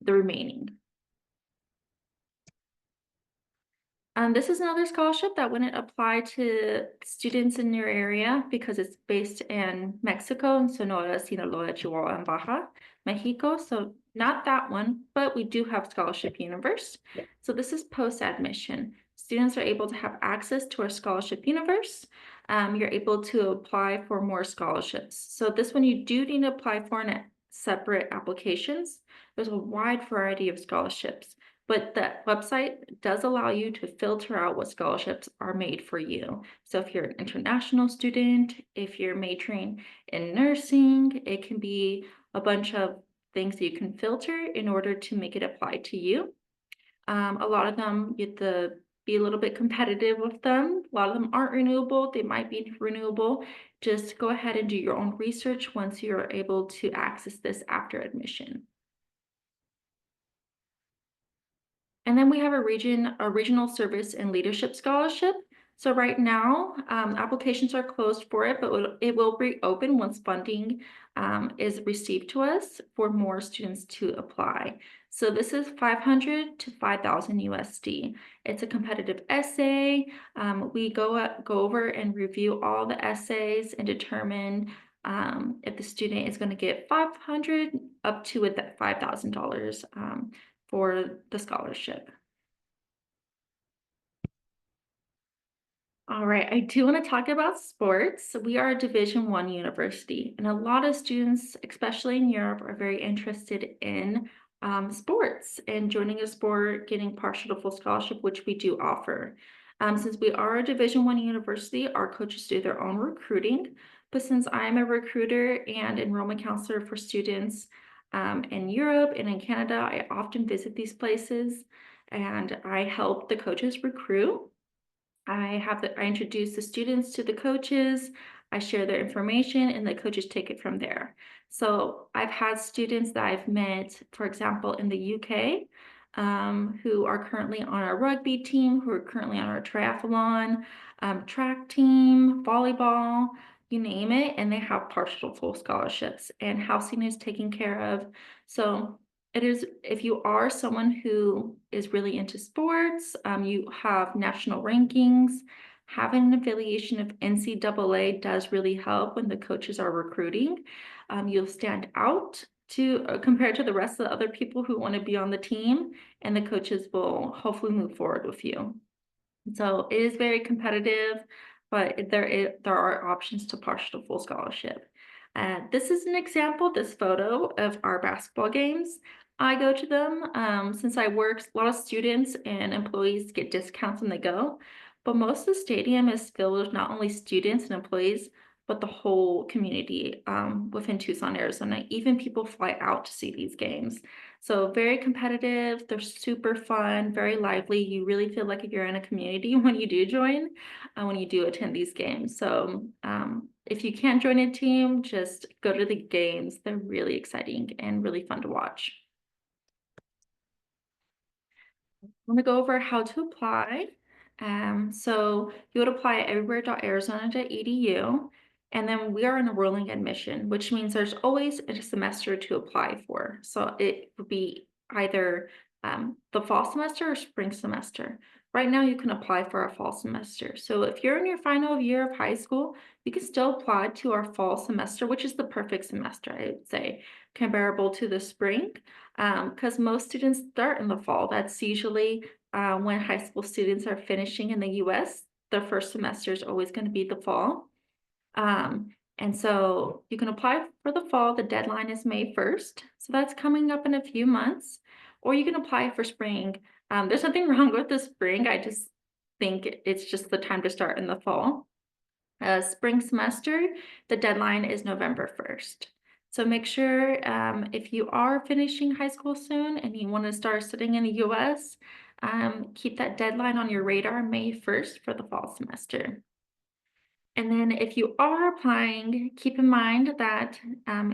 the remaining. This is another scholarship that wouldn't apply to students in your area because it's based in Mexico, in Sonora, Sinaloa, Chihuahua, and Baja, Mexico. So not that one, but we do have Scholarship Universe. So this is post-admission. Students are able to have access to our Scholarship Universe. You're able to apply for more scholarships. So this one you do need to apply for in separate applications. There's a wide variety of scholarships. But the website does allow you to filter out what scholarships are made for you. So if you're an international student, if you're majoring in nursing, it can be a bunch of things that you can filter in order to make it apply to you. A lot of them, you have to be a little bit competitive with them. A lot of them aren't renewable. They might be renewable. Just go ahead and do your own research once you're able to access this after admission. And then we have a regional service and leadership scholarship. So right now, applications are closed for it, but it will reopen once funding is received to us for more students to apply. So this is 500 to 5,000 USD. It's a competitive essay. We go over and review all the essays and determine if the student is going to get 500 up to $5,000 for the scholarship. All right, I do want to talk about sports. We are a Division I university, and a lot of students, especially in Europe, are very interested in sports and joining a sport, getting partial to full scholarship, which we do offer. Since we are a Division I university, our coaches do their own recruiting, but since I'm a recruiter and enrollment counselor for students in Europe and in Canada, I often visit these places and I help the coaches recruit. I introduce the students to the coaches, I share their information, and the coaches take it from there. So I've had students that I've met, for example, in the UK, who are currently on our rugby team, who are currently on our triathlon, track team, volleyball, you name it, and they have partial full scholarships, and housing is taken care of. So it is, if you are someone who is really into sports, you have national rankings, having an affiliation of NCAA does really help when the coaches are recruiting. You'll stand out compared to the rest of the other people who want to be on the team, and the coaches will hopefully move forward with you. So it is very competitive, but there are options to partial to full scholarship. This is an example, this photo of our basketball games. I go to them since I work, a lot of students and employees get discounts when they go, but most of the stadium is filled with not only students and employees, but the whole community within Tucson, Arizona. Even people fly out to see these games. So very competitive, they're super fun, very lively. You really feel like you're in a community when you do join, when you do attend these games. So if you can't join a team, just go to the games. They're really exciting and really fun to watch. I'm going to go over how to apply. So you would apply at everywhere.arizona.edu, and then we are in a rolling admission, which means there's always a semester to apply for. So it would be either the fall semester or spring semester. Right now, you can apply for a fall semester. So if you're in your final year of high school, you can still apply to our fall semester, which is the perfect semester, I would say, comparable to the spring, because most students start in the fall. That's usually when high school students are finishing in the US. Their first semester is always going to be the fall. And so you can apply for the fall. The deadline is May 1st. So that's coming up in a few months. Or you can apply for spring. There's nothing wrong with the spring. I just think it's just the time to start in the fall. Spring semester, the deadline is November 1st. So make sure if you are finishing high school soon and you want to start studying in the US, keep that deadline on your radar, May 1st for the fall semester. And then if you are applying, keep in mind that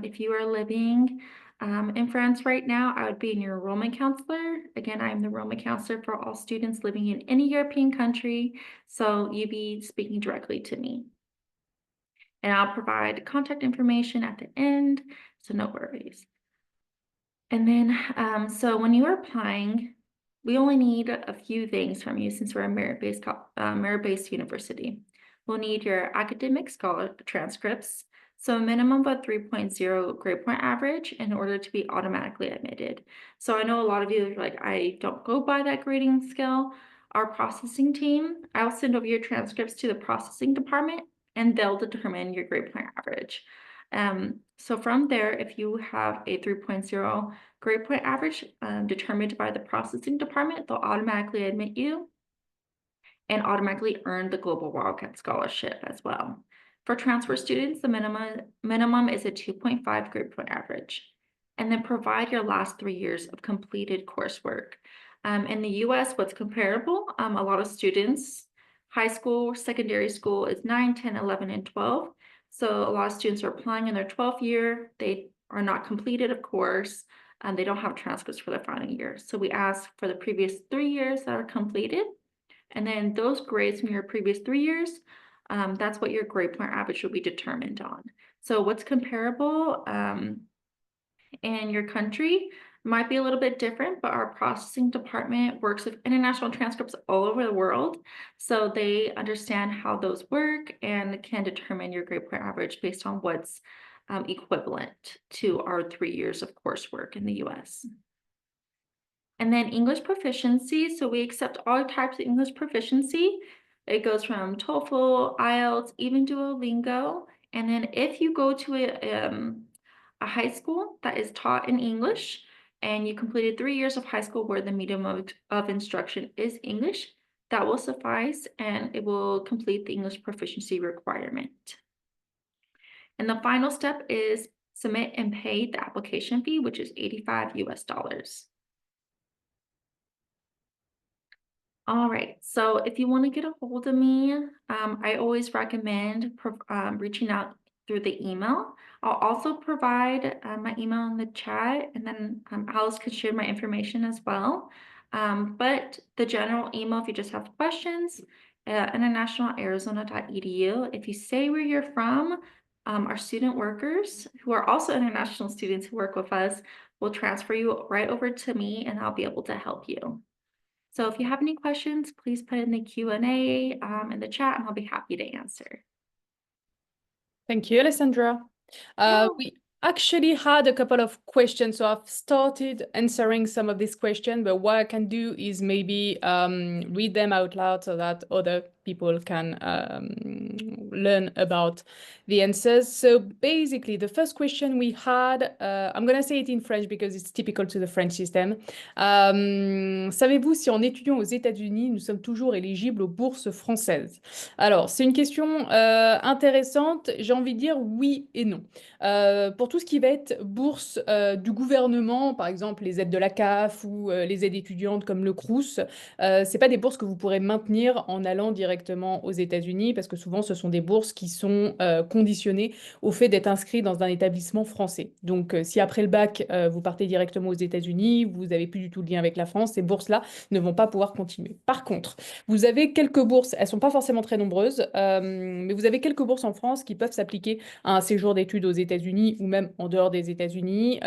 if you are living in France right now, I would be in your enrollment counselor. Again, I'm the enrollment counselor for all students living in any European country. So you'd be speaking directly to me. And I'll provide contact information at the end, so no worries. And then, so when you are applying, we only need a few things from you since we're a merit-based university. We'll need your academic scholar transcripts, so a minimum of a 3.0 grade point average in order to be automatically admitted. So I know a lot of you are like, I don't go by that grading scale. Our processing team, I'll send over your transcripts to the processing department and they'll determine your grade point average. So from there, if you have a 3.0 grade point average determined by the processing department, they'll automatically admit you and automatically earn the Global Wildcat Scholarship as well. For transfer students, the minimum is a 2.5 grade point average. And then provide your last 3 years of completed coursework. In the US, what's comparable, a lot of students, high school, secondary school is 9, 10, 11, and 12. So a lot of students are applying in their 12th year. They are not completed, of course. They don't have transcripts for their final year. So we ask for the previous 3 years that are completed. And then those grades from your previous 3 years, that's what your grade point average will be determined on. So what's comparable in your country might be a little bit different, but our processing department works with international transcripts all over the world. So they understand how those work and can determine your grade point average based on what's equivalent to our 3 years of coursework in the US. And then English proficiency. So we accept all types of English proficiency. It goes from TOEFL, IELTS, even Duolingo. And then if you go to a high school that is taught in English and you completed 3 years of high school where the medium of instruction is English, that will suffice and it will complete the English proficiency requirement. And the final step is submit and pay the application fee, which is $85 US. All right, so if you want to get a hold of me, I always recommend reaching out through the email. I'll also provide my email in the chat, and then Alice could share my information as well. But the general email, if you just have questions, internationalarizona.edu. If you say where you're from, our student workers, who are also international students who work with us, will transfer you right over to me, and I'll be able to help you. So if you have any questions, please put in the Q&A in the chat and I'll be happy to answer. Thank you, Alessandra. Yeah. We actually had a couple of questions, so I've started answering some of these questions, but what I can do is maybe read them out loud so that other people can learn about the answers. So basically, the first question we had, I'm going to say it in French because it's typical to the French system. Savez-vous si en étudiant aux États-Unis, nous sommes toujours éligibles aux bourses françaises? Alors, c'est une question intéressante. J'ai envie de dire oui et non. Pour tout ce qui va être bourse du gouvernement, par exemple les aides de la CAF ou les aides étudiantes comme le Crous, c'est pas des bourses que vous pourrez maintenir en allant directement aux États-Unis parce que souvent ce sont des bourses qui sont conditionnées au fait d'être inscrit dans un établissement français. Donc si après le bac vous partez directement aux États-Unis, vous n'avez plus du tout de lien avec la France, ces bourses-là ne vont pas pouvoir continuer. Par contre, vous avez quelques bourses, elles sont pas forcément très nombreuses, mais vous avez quelques bourses en France qui peuvent s'appliquer à un séjour d'études aux États-Unis ou même en dehors des États-Unis.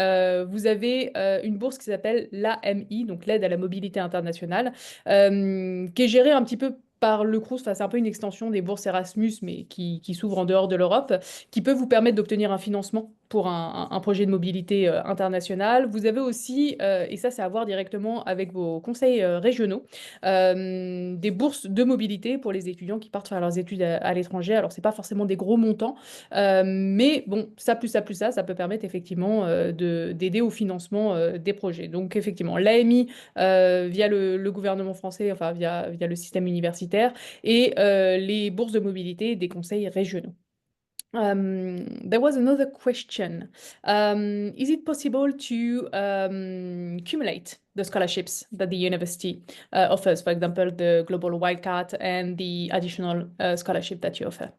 Vous avez une bourse qui s'appelle l'AMI, donc l'aide à la mobilité internationale, qui est gérée un petit peu par le Crous, enfin, c'est un peu une extension des bourses Erasmus, mais qui s'ouvre en dehors de l'Europe, qui peut vous permettre d'obtenir un financement pour un projet de mobilité internationale. Vous avez aussi, et ça c'est à voir directement avec vos conseils régionaux, des bourses de mobilité pour les étudiants qui partent faire leurs études à l'étranger. Alors c'est pas forcément des gros montants, mais bon, ça plus ça plus ça peut permettre effectivement d'aider au financement des projets. Donc effectivement, l'AMI via le gouvernement français, enfin via le système universitaire, et les bourses de mobilité des conseils régionaux. There was another question. Is it possible to cumulate the scholarships that the university offers, for example, the Global Wildcat and the additional scholarship that you offer?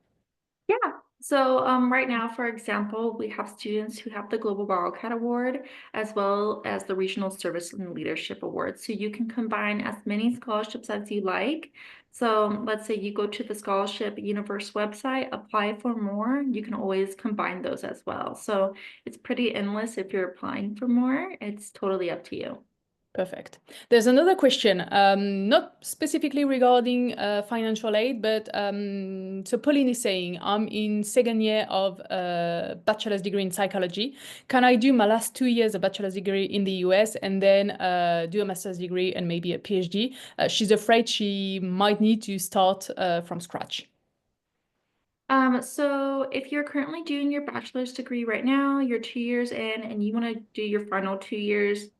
Yeah. So right now, for example, we have students who have the Global Wildcat Award as well as the Regional Service and Leadership Award. So you can combine as many scholarships as you like. So let's say you go to the Scholarship Universe website, apply for more, you can always combine those as well. So it's pretty endless if you're applying for more. It's totally up to you. Perfect. There's another question, not specifically regarding financial aid, but so Pauline is saying, I'm in second year of a bachelor's degree in psychology. Can I do my last 2 years of bachelor's degree in the US and then do a master's degree and maybe a PhD? She's afraid she might need to start from scratch. So if you're currently doing your bachelor's degree right now, you're 2 years in, and you want to do your final 2 years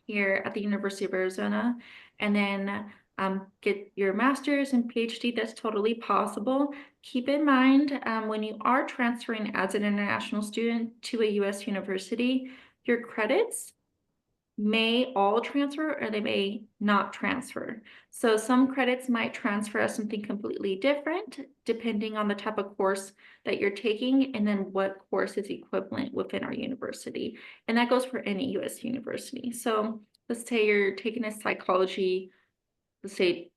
here at the University of Arizona, and then get your master's and PhD, that's totally possible. Keep in mind, when you are transferring as an international student to a US university, your credits may all transfer or they may not transfer. So some credits might transfer as something completely different depending on the type of course that you're taking and then what course is equivalent within our university. And that goes for any US university. So let's say you're taking a psychology, let's say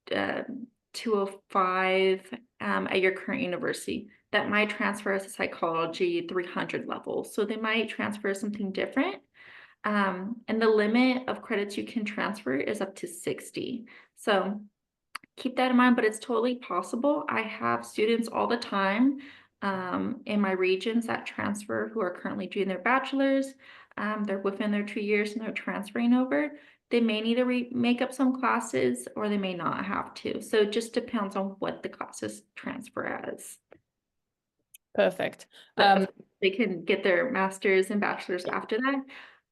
205 at your current university. That might transfer as a psychology 300 level. So they might transfer as something different. And the limit of credits you can transfer is up to 60. So keep that in mind, but it's totally possible. I have students all the time in my regions that transfer who are currently doing their bachelor's. They're within their 2 years and they're transferring over. They may need to make up some classes or they may not have to. So it just depends on what the classes transfer as. Perfect. But they can get their master's and bachelor's after that.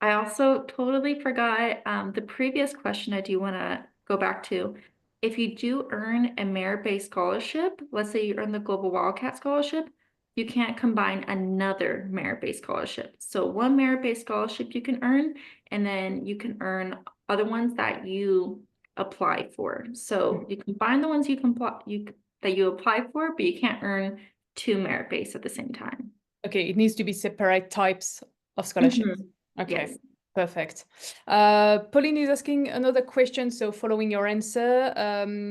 I also totally forgot the previous question I do want to go back to. If you do earn a merit-based scholarship, let's say you earn the Global Wildcat Scholarship, you can't combine another merit-based scholarship. So one merit-based scholarship you can earn, and then you can earn other ones that you apply for. So you combine the ones that you apply for, but you can't earn two merit-based at the same time. Okay, it needs to be separate types of scholarships. Okay, Yes. perfect. Pauline is asking another question. So following your answer,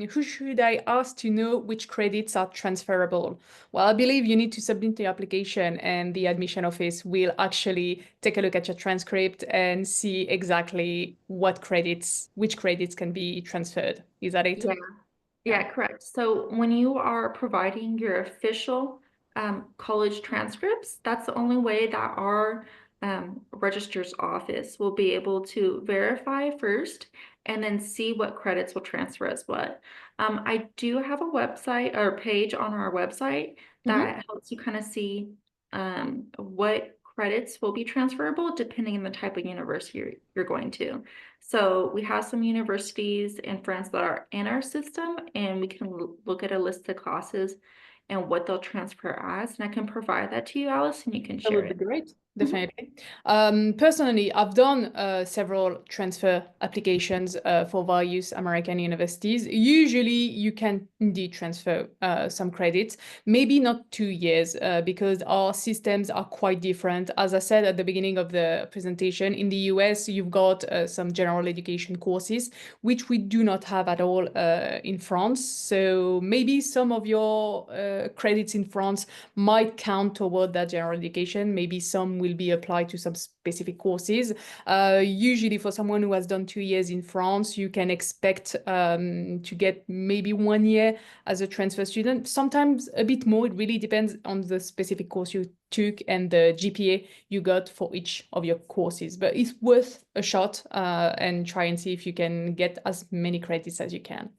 who should I ask to know which credits are transferable? Well, I believe you need to submit the application and the admission office will actually take a look at your transcript and see exactly which credits can be transferred. Is that it? Yeah. Yeah, correct. So when you are providing your official college transcripts, that's the only way that our registrar's office will be able to verify first and then see what credits will transfer as what. I do have a website or page on our website Mhm. that helps you kind of see what credits will be transferable depending on the type of university you're going to. So we have some universities in France that are in our system, and we can look at a list of classes and what they'll transfer as. And I can provide that to you, Alice, and you can That share would be it. great, Mhm. definitely. Personally, I've done several transfer applications for various American universities. Usually, you can indeed transfer some credits, maybe not 2 years, because our systems are quite different. As I said at the beginning of the presentation, in the US, you've got some general education courses, which we do not have at all in France. So maybe some of your credits in France might count toward that general education. Maybe some will be applied to some specific courses. Usually for someone who has done 2 years in France, you can expect to get maybe 1 year as a transfer student, sometimes a bit more. It really depends on the specific course you took and the GPA you got for each of your courses. But it's worth a shot and try and see if you can get as many credits as you can.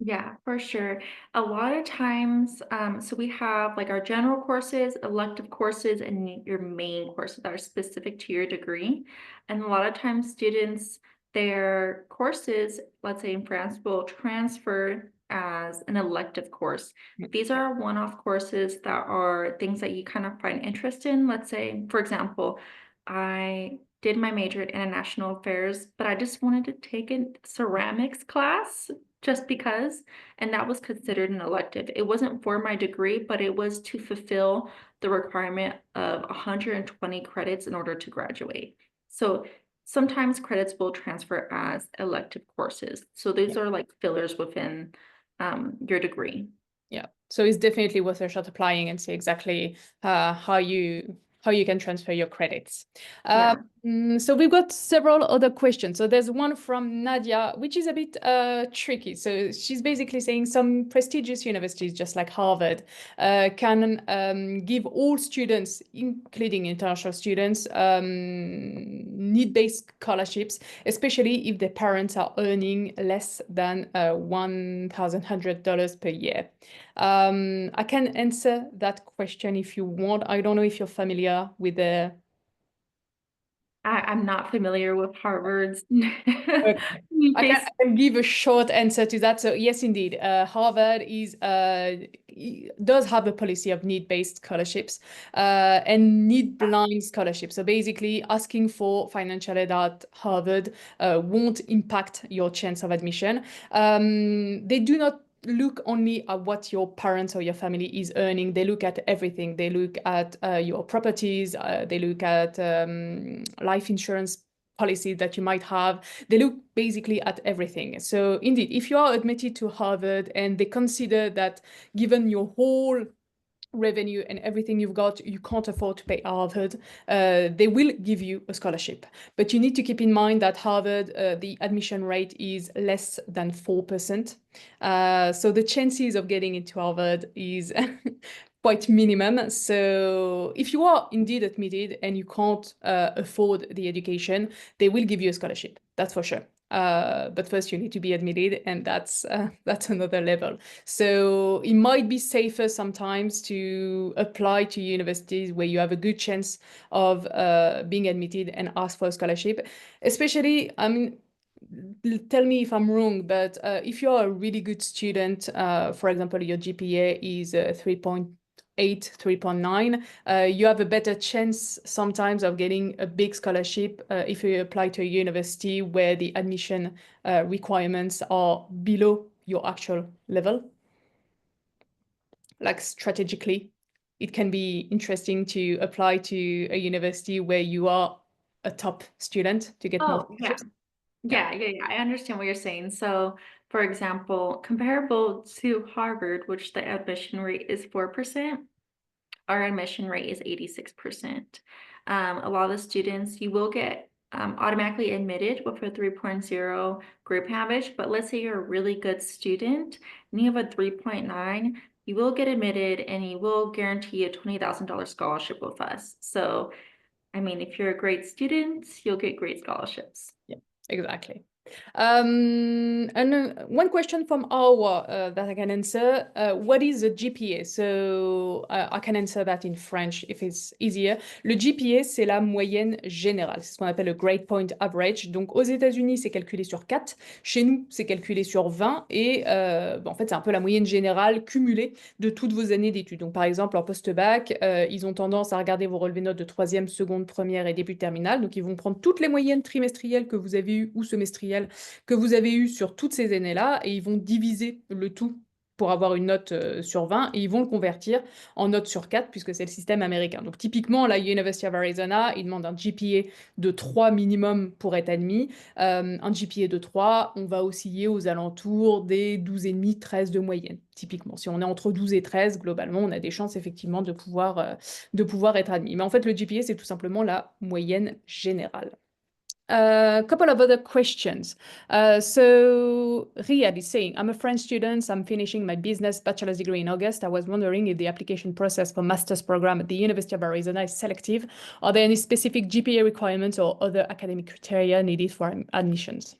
Yeah, for sure. A lot of times, so we have like our general courses, elective courses, and your main courses that are specific to your degree. And a lot of times students, their courses, let's say in France, will transfer as an elective course. These are one-off courses that are things that you kind of find interest in. Let's say, for example, I did my major in international affairs, but I just wanted to take a ceramics class just because, and that was considered an elective. It wasn't for my degree, but it was to fulfill the requirement of 120 credits in order to graduate. So sometimes credits will transfer as elective courses. So those are like fillers within your degree. Yeah, so it's definitely worth a shot applying and see exactly how you can transfer your credits. Yeah. So we've got several other questions. So there's one from Nadia, which is a bit tricky. So she's basically saying some prestigious universities, just like Harvard, can give all students, including international students, need-based scholarships, especially if their parents are earning less than $1,100 per year. I can answer that question if you want. I don't know if you're familiar with the. I'm not familiar with Harvard's Okay. based. I can give a short answer to that. So yes, indeed, Harvard does have a policy of need-based scholarships and need-blind scholarships. So basically, asking for financial aid at Harvard won't impact your chance of admission. They do not look only at what your parents or your family is earning. They look at everything. They look at your properties. They look at life insurance policies that you might have. They look basically at everything. So indeed, if you are admitted to Harvard and they consider that given your whole revenue and everything you've got, you can't afford to pay Harvard, they will give you a scholarship. But you need to keep in mind that Harvard, the admission rate is less than 4%. So the chances of getting into Harvard is quite minimum. So if you are indeed admitted and you can't afford the education, they will give you a scholarship. That's for sure. But first you need to be admitted, and that's another level. So it might be safer sometimes to apply to universities where you have a good chance of being admitted and ask for a scholarship. Especially, I mean, tell me if I'm wrong, but if you're a really good student, for example, your GPA is 3.8, 3.9, you have a better chance sometimes of getting a big scholarship if you apply to a university where the admission requirements are below your actual level. Like strategically, it can be interesting to apply to a university where you are a top student to get more Oh, yeah. scholarships. Yeah. Yeah. I understand what you're saying. So, for example, comparable to Harvard, which the admission rate is 4%, our admission rate is 86%. A lot of the students, you will get automatically admitted with a 3.0 group average, but let's say you're a really good student and you have a 3.9, you will get admitted and you will guarantee a $20,000 scholarship with us. So, I mean, if you're a great student, you'll get great scholarships. Yeah, exactly. One question from our that I can answer. What is a GPA? So I can answer that in French if it's easier. Le GPA, c'est la moyenne générale. C'est ce qu'on appelle le Grade Point Average. Donc aux États-Unis, c'est calculé sur 4. Chez nous, c'est calculé sur 20. Et en fait, c'est un peu la moyenne générale cumulée de toutes vos années d'études. Donc par exemple, en post-bac, ils ont tendance à regarder vos relevés notes de troisième, seconde, première et début de terminale. Donc ils vont prendre toutes les moyennes trimestrielles que vous avez eues ou semestrielles que vous avez eu sur toutes ces années-là et ils vont diviser le tout pour avoir une note sur 20 et ils vont le convertir en note sur 4 puisque c'est le système américain. Donc typiquement, la University of Arizona, ils demandent un GPA de 3 minimum pour être admis. Un GPA de 3, on va osciller aux alentours des 12,5, 13 de moyenne, typiquement. Si on est entre 12 et 13, globalement, on a des chances effectivement de pouvoir être admis. Mais en fait, le GPA, c'est tout simplement la moyenne générale. A couple of other questions. So Riyad is saying, I'm a French student. I'm finishing my business bachelor's degree in August. I was wondering if the application process for master's program at the University of Arizona is selective. Are there any specific GPA requirements or other academic criteria needed for admissions?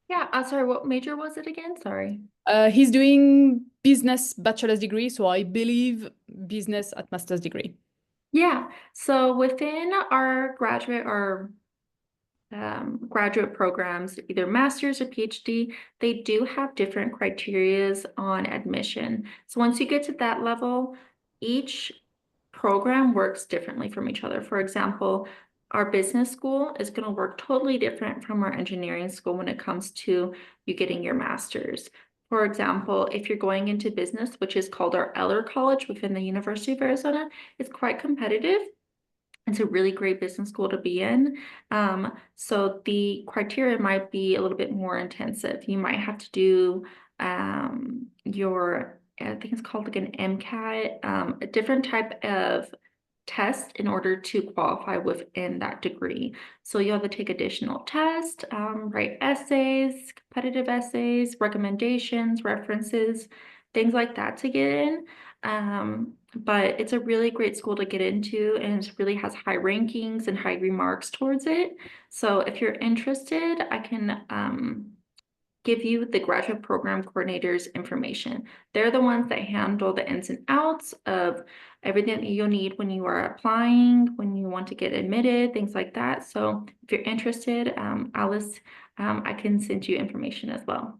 Yeah, sorry, what major was it again? Sorry. He's doing business bachelor's degree, so I believe business at master's degree. Yeah, so within our graduate programs, either master's or PhD, they do have different criterias on admission. So once you get to that level, each program works differently from each other. For example, our business school is going to work totally different from our engineering school when it comes to you getting your master's. For example, if you're going into business, which is called our Eller College within the University of Arizona, it's quite competitive. It's a really great business school to be in. So the criteria might be a little bit more intensive. You might have to do I think it's called like an MCAT, a different type of test in order to qualify within that degree. So you'll have to take additional tests, write essays, competitive essays, recommendations, references, things like that to get in. But it's a really great school to get into and it really has high rankings and high remarks towards it. So if you're interested, I can give you the graduate program coordinator's information. They're the ones that handle the ins and outs of everything that you'll need when you are applying, when you want to get admitted, things like that. So if you're interested, Alice, I can send you information as well.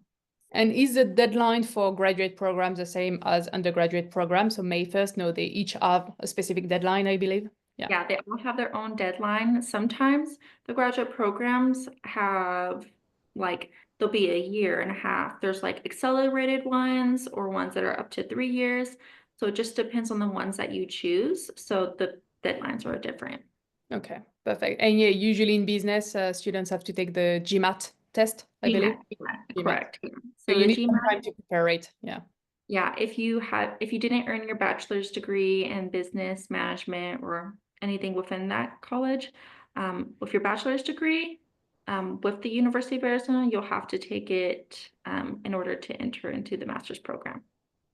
And is the deadline for graduate programs the same as undergraduate programs? So May 1st? No, they each have a specific deadline, I believe. Yeah. Yeah, they all have their own deadline. Sometimes the graduate programs have like there'll be a year and a half. There's like accelerated ones or ones that are up to 3 years. So it just depends on the ones that you choose. So the deadlines are different. Okay, perfect. And yeah, usually in business, students have to take the GMAT test, I believe. Yeah, GMAT. correct. Yeah. So So you the need some GMAT, time to prepare it. Yeah. yeah, if you didn't earn your bachelor's degree in business management or anything within that college, with your bachelor's degree, with the University of Arizona, you'll have to take it in order to enter into the master's program.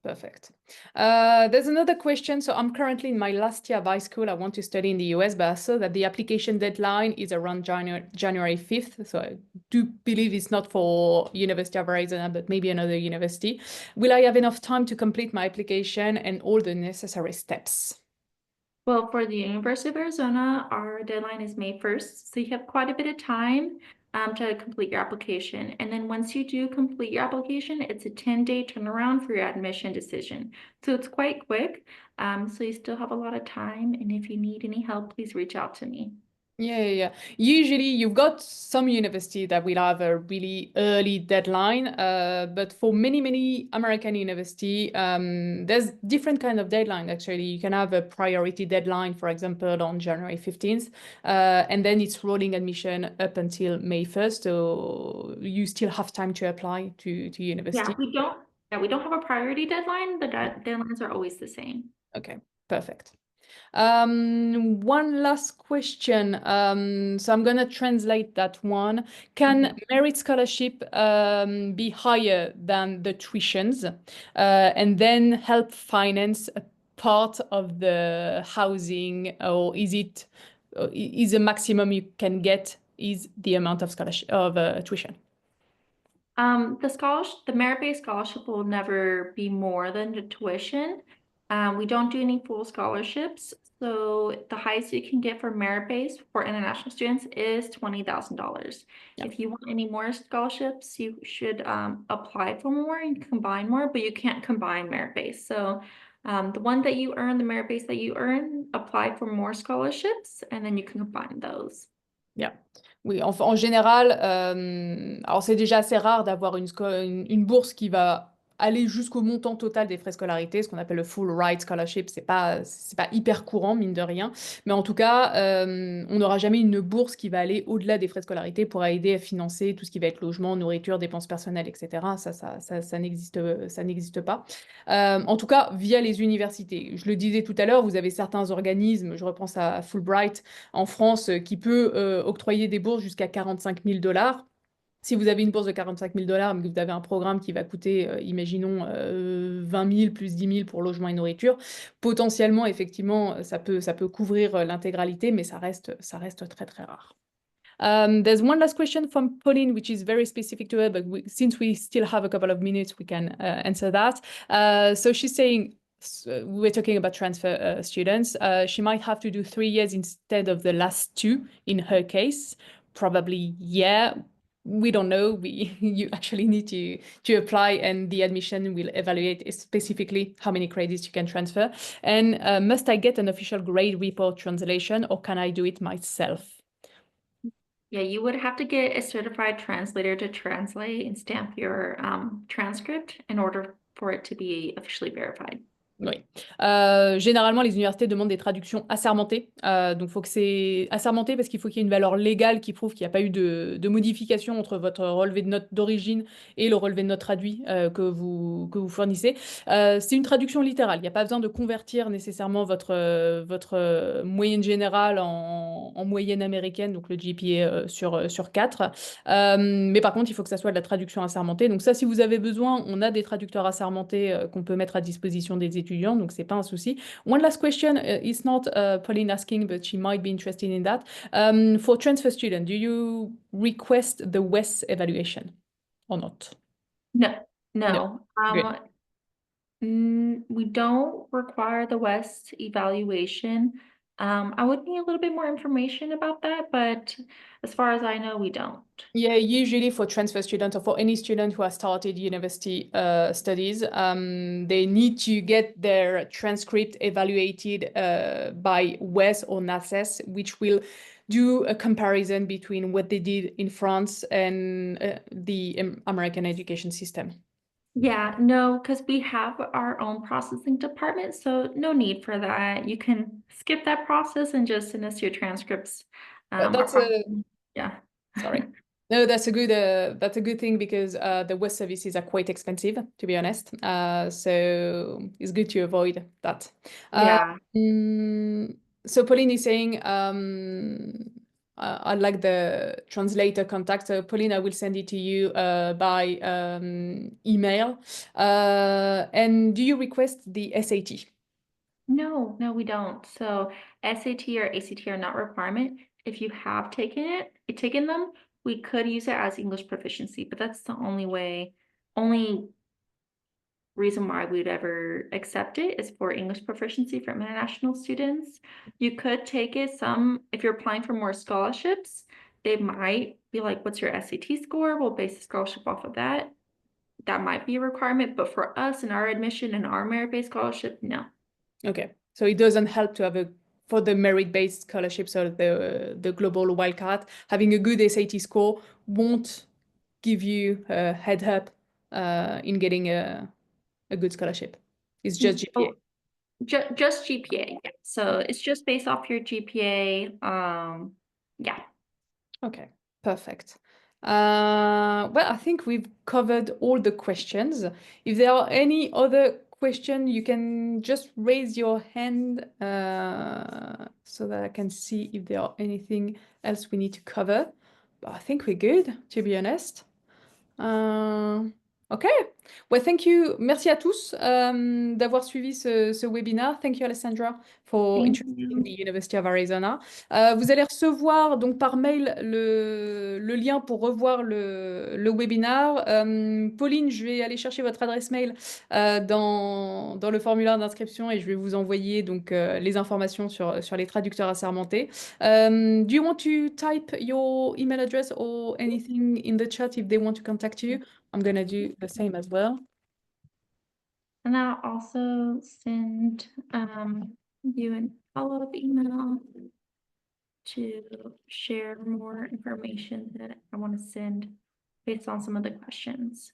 Perfect. There's another question. So I'm currently in my last year of high school. I want to study in the US, but I saw that the application deadline is around January 5th. So I do believe it's not for University of Arizona, but maybe another university. Will I have enough time to complete my application and all the necessary steps? Well, for the University of Arizona, our deadline is May 1st, so you have quite a bit of time to complete your application. And then once you do complete your application, it's a 10-day turnaround for your admission decision. So it's quite quick. So you still have a lot of time. And if you need any help, please reach out to me. Yeah. Usually you've got some university that will have a really early deadline, but for many American university, there's different kind of deadline actually. You can have a priority deadline, for example, on January 15th, and then it's rolling admission up until May 1st, so you still have time to apply to Yeah, university. we don't have a priority deadline. The deadlines are always the same. Okay, perfect. One last question. So I'm gonna translate that one. Can merit scholarship be higher than the tuitions and then help finance a part of the housing, or is it is the maximum you can get is the amount of scholarship of tuition? The merit-based scholarship will never be more than the tuition. We don't do any full scholarships, so the highest you can get for merit-based for international students is $20,000. Yeah. If you want any more scholarships, you should apply for more and combine more, but you can't combine merit-based. So the one that you earn, the merit-based that you earn, apply for more scholarships, and then you can combine those. Yeah. Oui, en général, alors c'est déjà assez rare d'avoir une bourse qui va aller jusqu'au montant total des frais de scolarité, ce qu'on appelle le full ride scholarship. C'est pas hyper courant, mine de rien. Mais en tout cas, on n'aura jamais une bourse qui va aller au-delà des frais de scolarité pour aider à financer tout ce qui va être logement, nourriture, dépenses personnelles, etc. Ça n'existe pas. En tout cas, via les universités. Je le disais tout à l'heure, vous avez certains organismes, je repense à Fulbright en France, qui peut octroyer des bourses jusqu'à 45 000 dollars. Si vous avez une bourse de 45 000 dollars, mais que vous avez un programme qui va coûter, imaginons, 20 000 plus 10 000 pour logement et nourriture, potentiellement, effectivement, ça peut couvrir l'intégralité, mais ça reste très, très rare. There's one last question from Pauline, which is very specific to her, but since we still have a couple of minutes, we can answer that. So she's saying, we were talking about transfer students. She might have to do 3 years instead of the last 2 in her case. Probably, yeah. We don't know. You actually need to apply, and the admission will evaluate specifically how many credits you can transfer. And must I get an official grade report translation, or can I do it myself? Yeah, you would have to get a certified translator to translate and stamp your transcript in order for it to be officially verified. Oui. Généralement, les universités demandent des traductions assermentées. Donc, faut que c'est assermenté parce qu'il faut qu'il y ait une valeur légale qui prouve qu'il n'y a pas eu de modification entre votre relevé de notes d'origine et le relevé de notes traduit que vous fournissez. C'est une traduction littérale. Il n'y a pas besoin de convertir nécessairement votre moyenne générale en moyenne américaine, donc le GPA sur 4. Mais par contre, il faut que ça soit de la traduction assermentée. Donc ça, si vous avez besoin, on a des traducteurs assermentés qu'on peut mettre à disposition des étudiants, donc c'est pas un souci. One last question, it's not Pauline asking, but she might be interested in that. For transfer student, do you request the WES evaluation or not? No, No. no. Good. We don't require the West evaluation. I would need a little bit more information about that, but as far as I know, we don't. Yeah, usually for transfer students or for any student who has started university studies, they need to get their transcript evaluated by WES or NACES, which will do a comparison between what they did in France and the American education system. Yeah, no, because we have our own processing department, so no need for that. You can skip that process and just send us your transcripts. Our That's a yeah. Sorry. No, that's a good thing because the West services are quite expensive, to be honest. So it's good to avoid that. Yeah. So Pauline is saying, I'd like the translator contact. So Pauline, I will send it to you by email. And do you request the SAT? No, no, we don't. So SAT or ACT are not requirement. If you have taken them, we could use it as English proficiency, but that's the only reason why we'd ever accept it is for English proficiency from international students. You could take it if you're applying for more scholarships, they might be like, what's your SAT score? We'll base the scholarship off of that. That might be a requirement, but for us and our admission and our merit-based scholarship, no. Okay, so it doesn't help to have for the merit-based scholarships or the global wildcard, having a good SAT score won't give you a head up in getting a good scholarship. It's just GPA. Oh, just GPA. Yeah. So it's just based off your GPA. Yeah. Okay, perfect. Well, I think we've covered all the questions. If there are any other questions, you can just raise your hand so that I can see if there are anything else we need to cover. But I think we're good, to be honest. Ok. Well, thank you. Merci à tous d'avoir suivi ce webinaire. Thank you, Alessandra, for Thank interested in the you. University of Arizona. Vous allez recevoir donc par mail le lien pour revoir le webinar. Pauline, je vais aller chercher votre adresse mail dans le formulaire d'inscription et je vais vous envoyer donc les informations sur les traducteurs assermentés. Do you want to type your email address or anything in the chat if they want to contact you? I'm gonna do the same as well. And I'll also send you a follow-up email to share more information that I want to send based on some of the questions.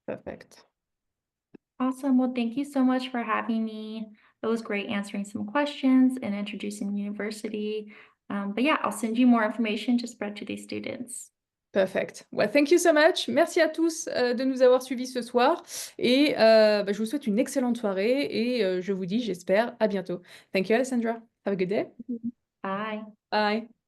Perfect. Awesome. Well, thank you so much for having me. It was great answering some questions and introducing the university. But yeah, I'll send you more information to spread to these students. Perfect. Well, thank you so much. Merci à tous de nous avoir suivis ce soir et je vous souhaite une excellente soirée et je vous dis, j'espère, à bientôt. Thank you, Alessandra. Have a good day. Bye. Bye.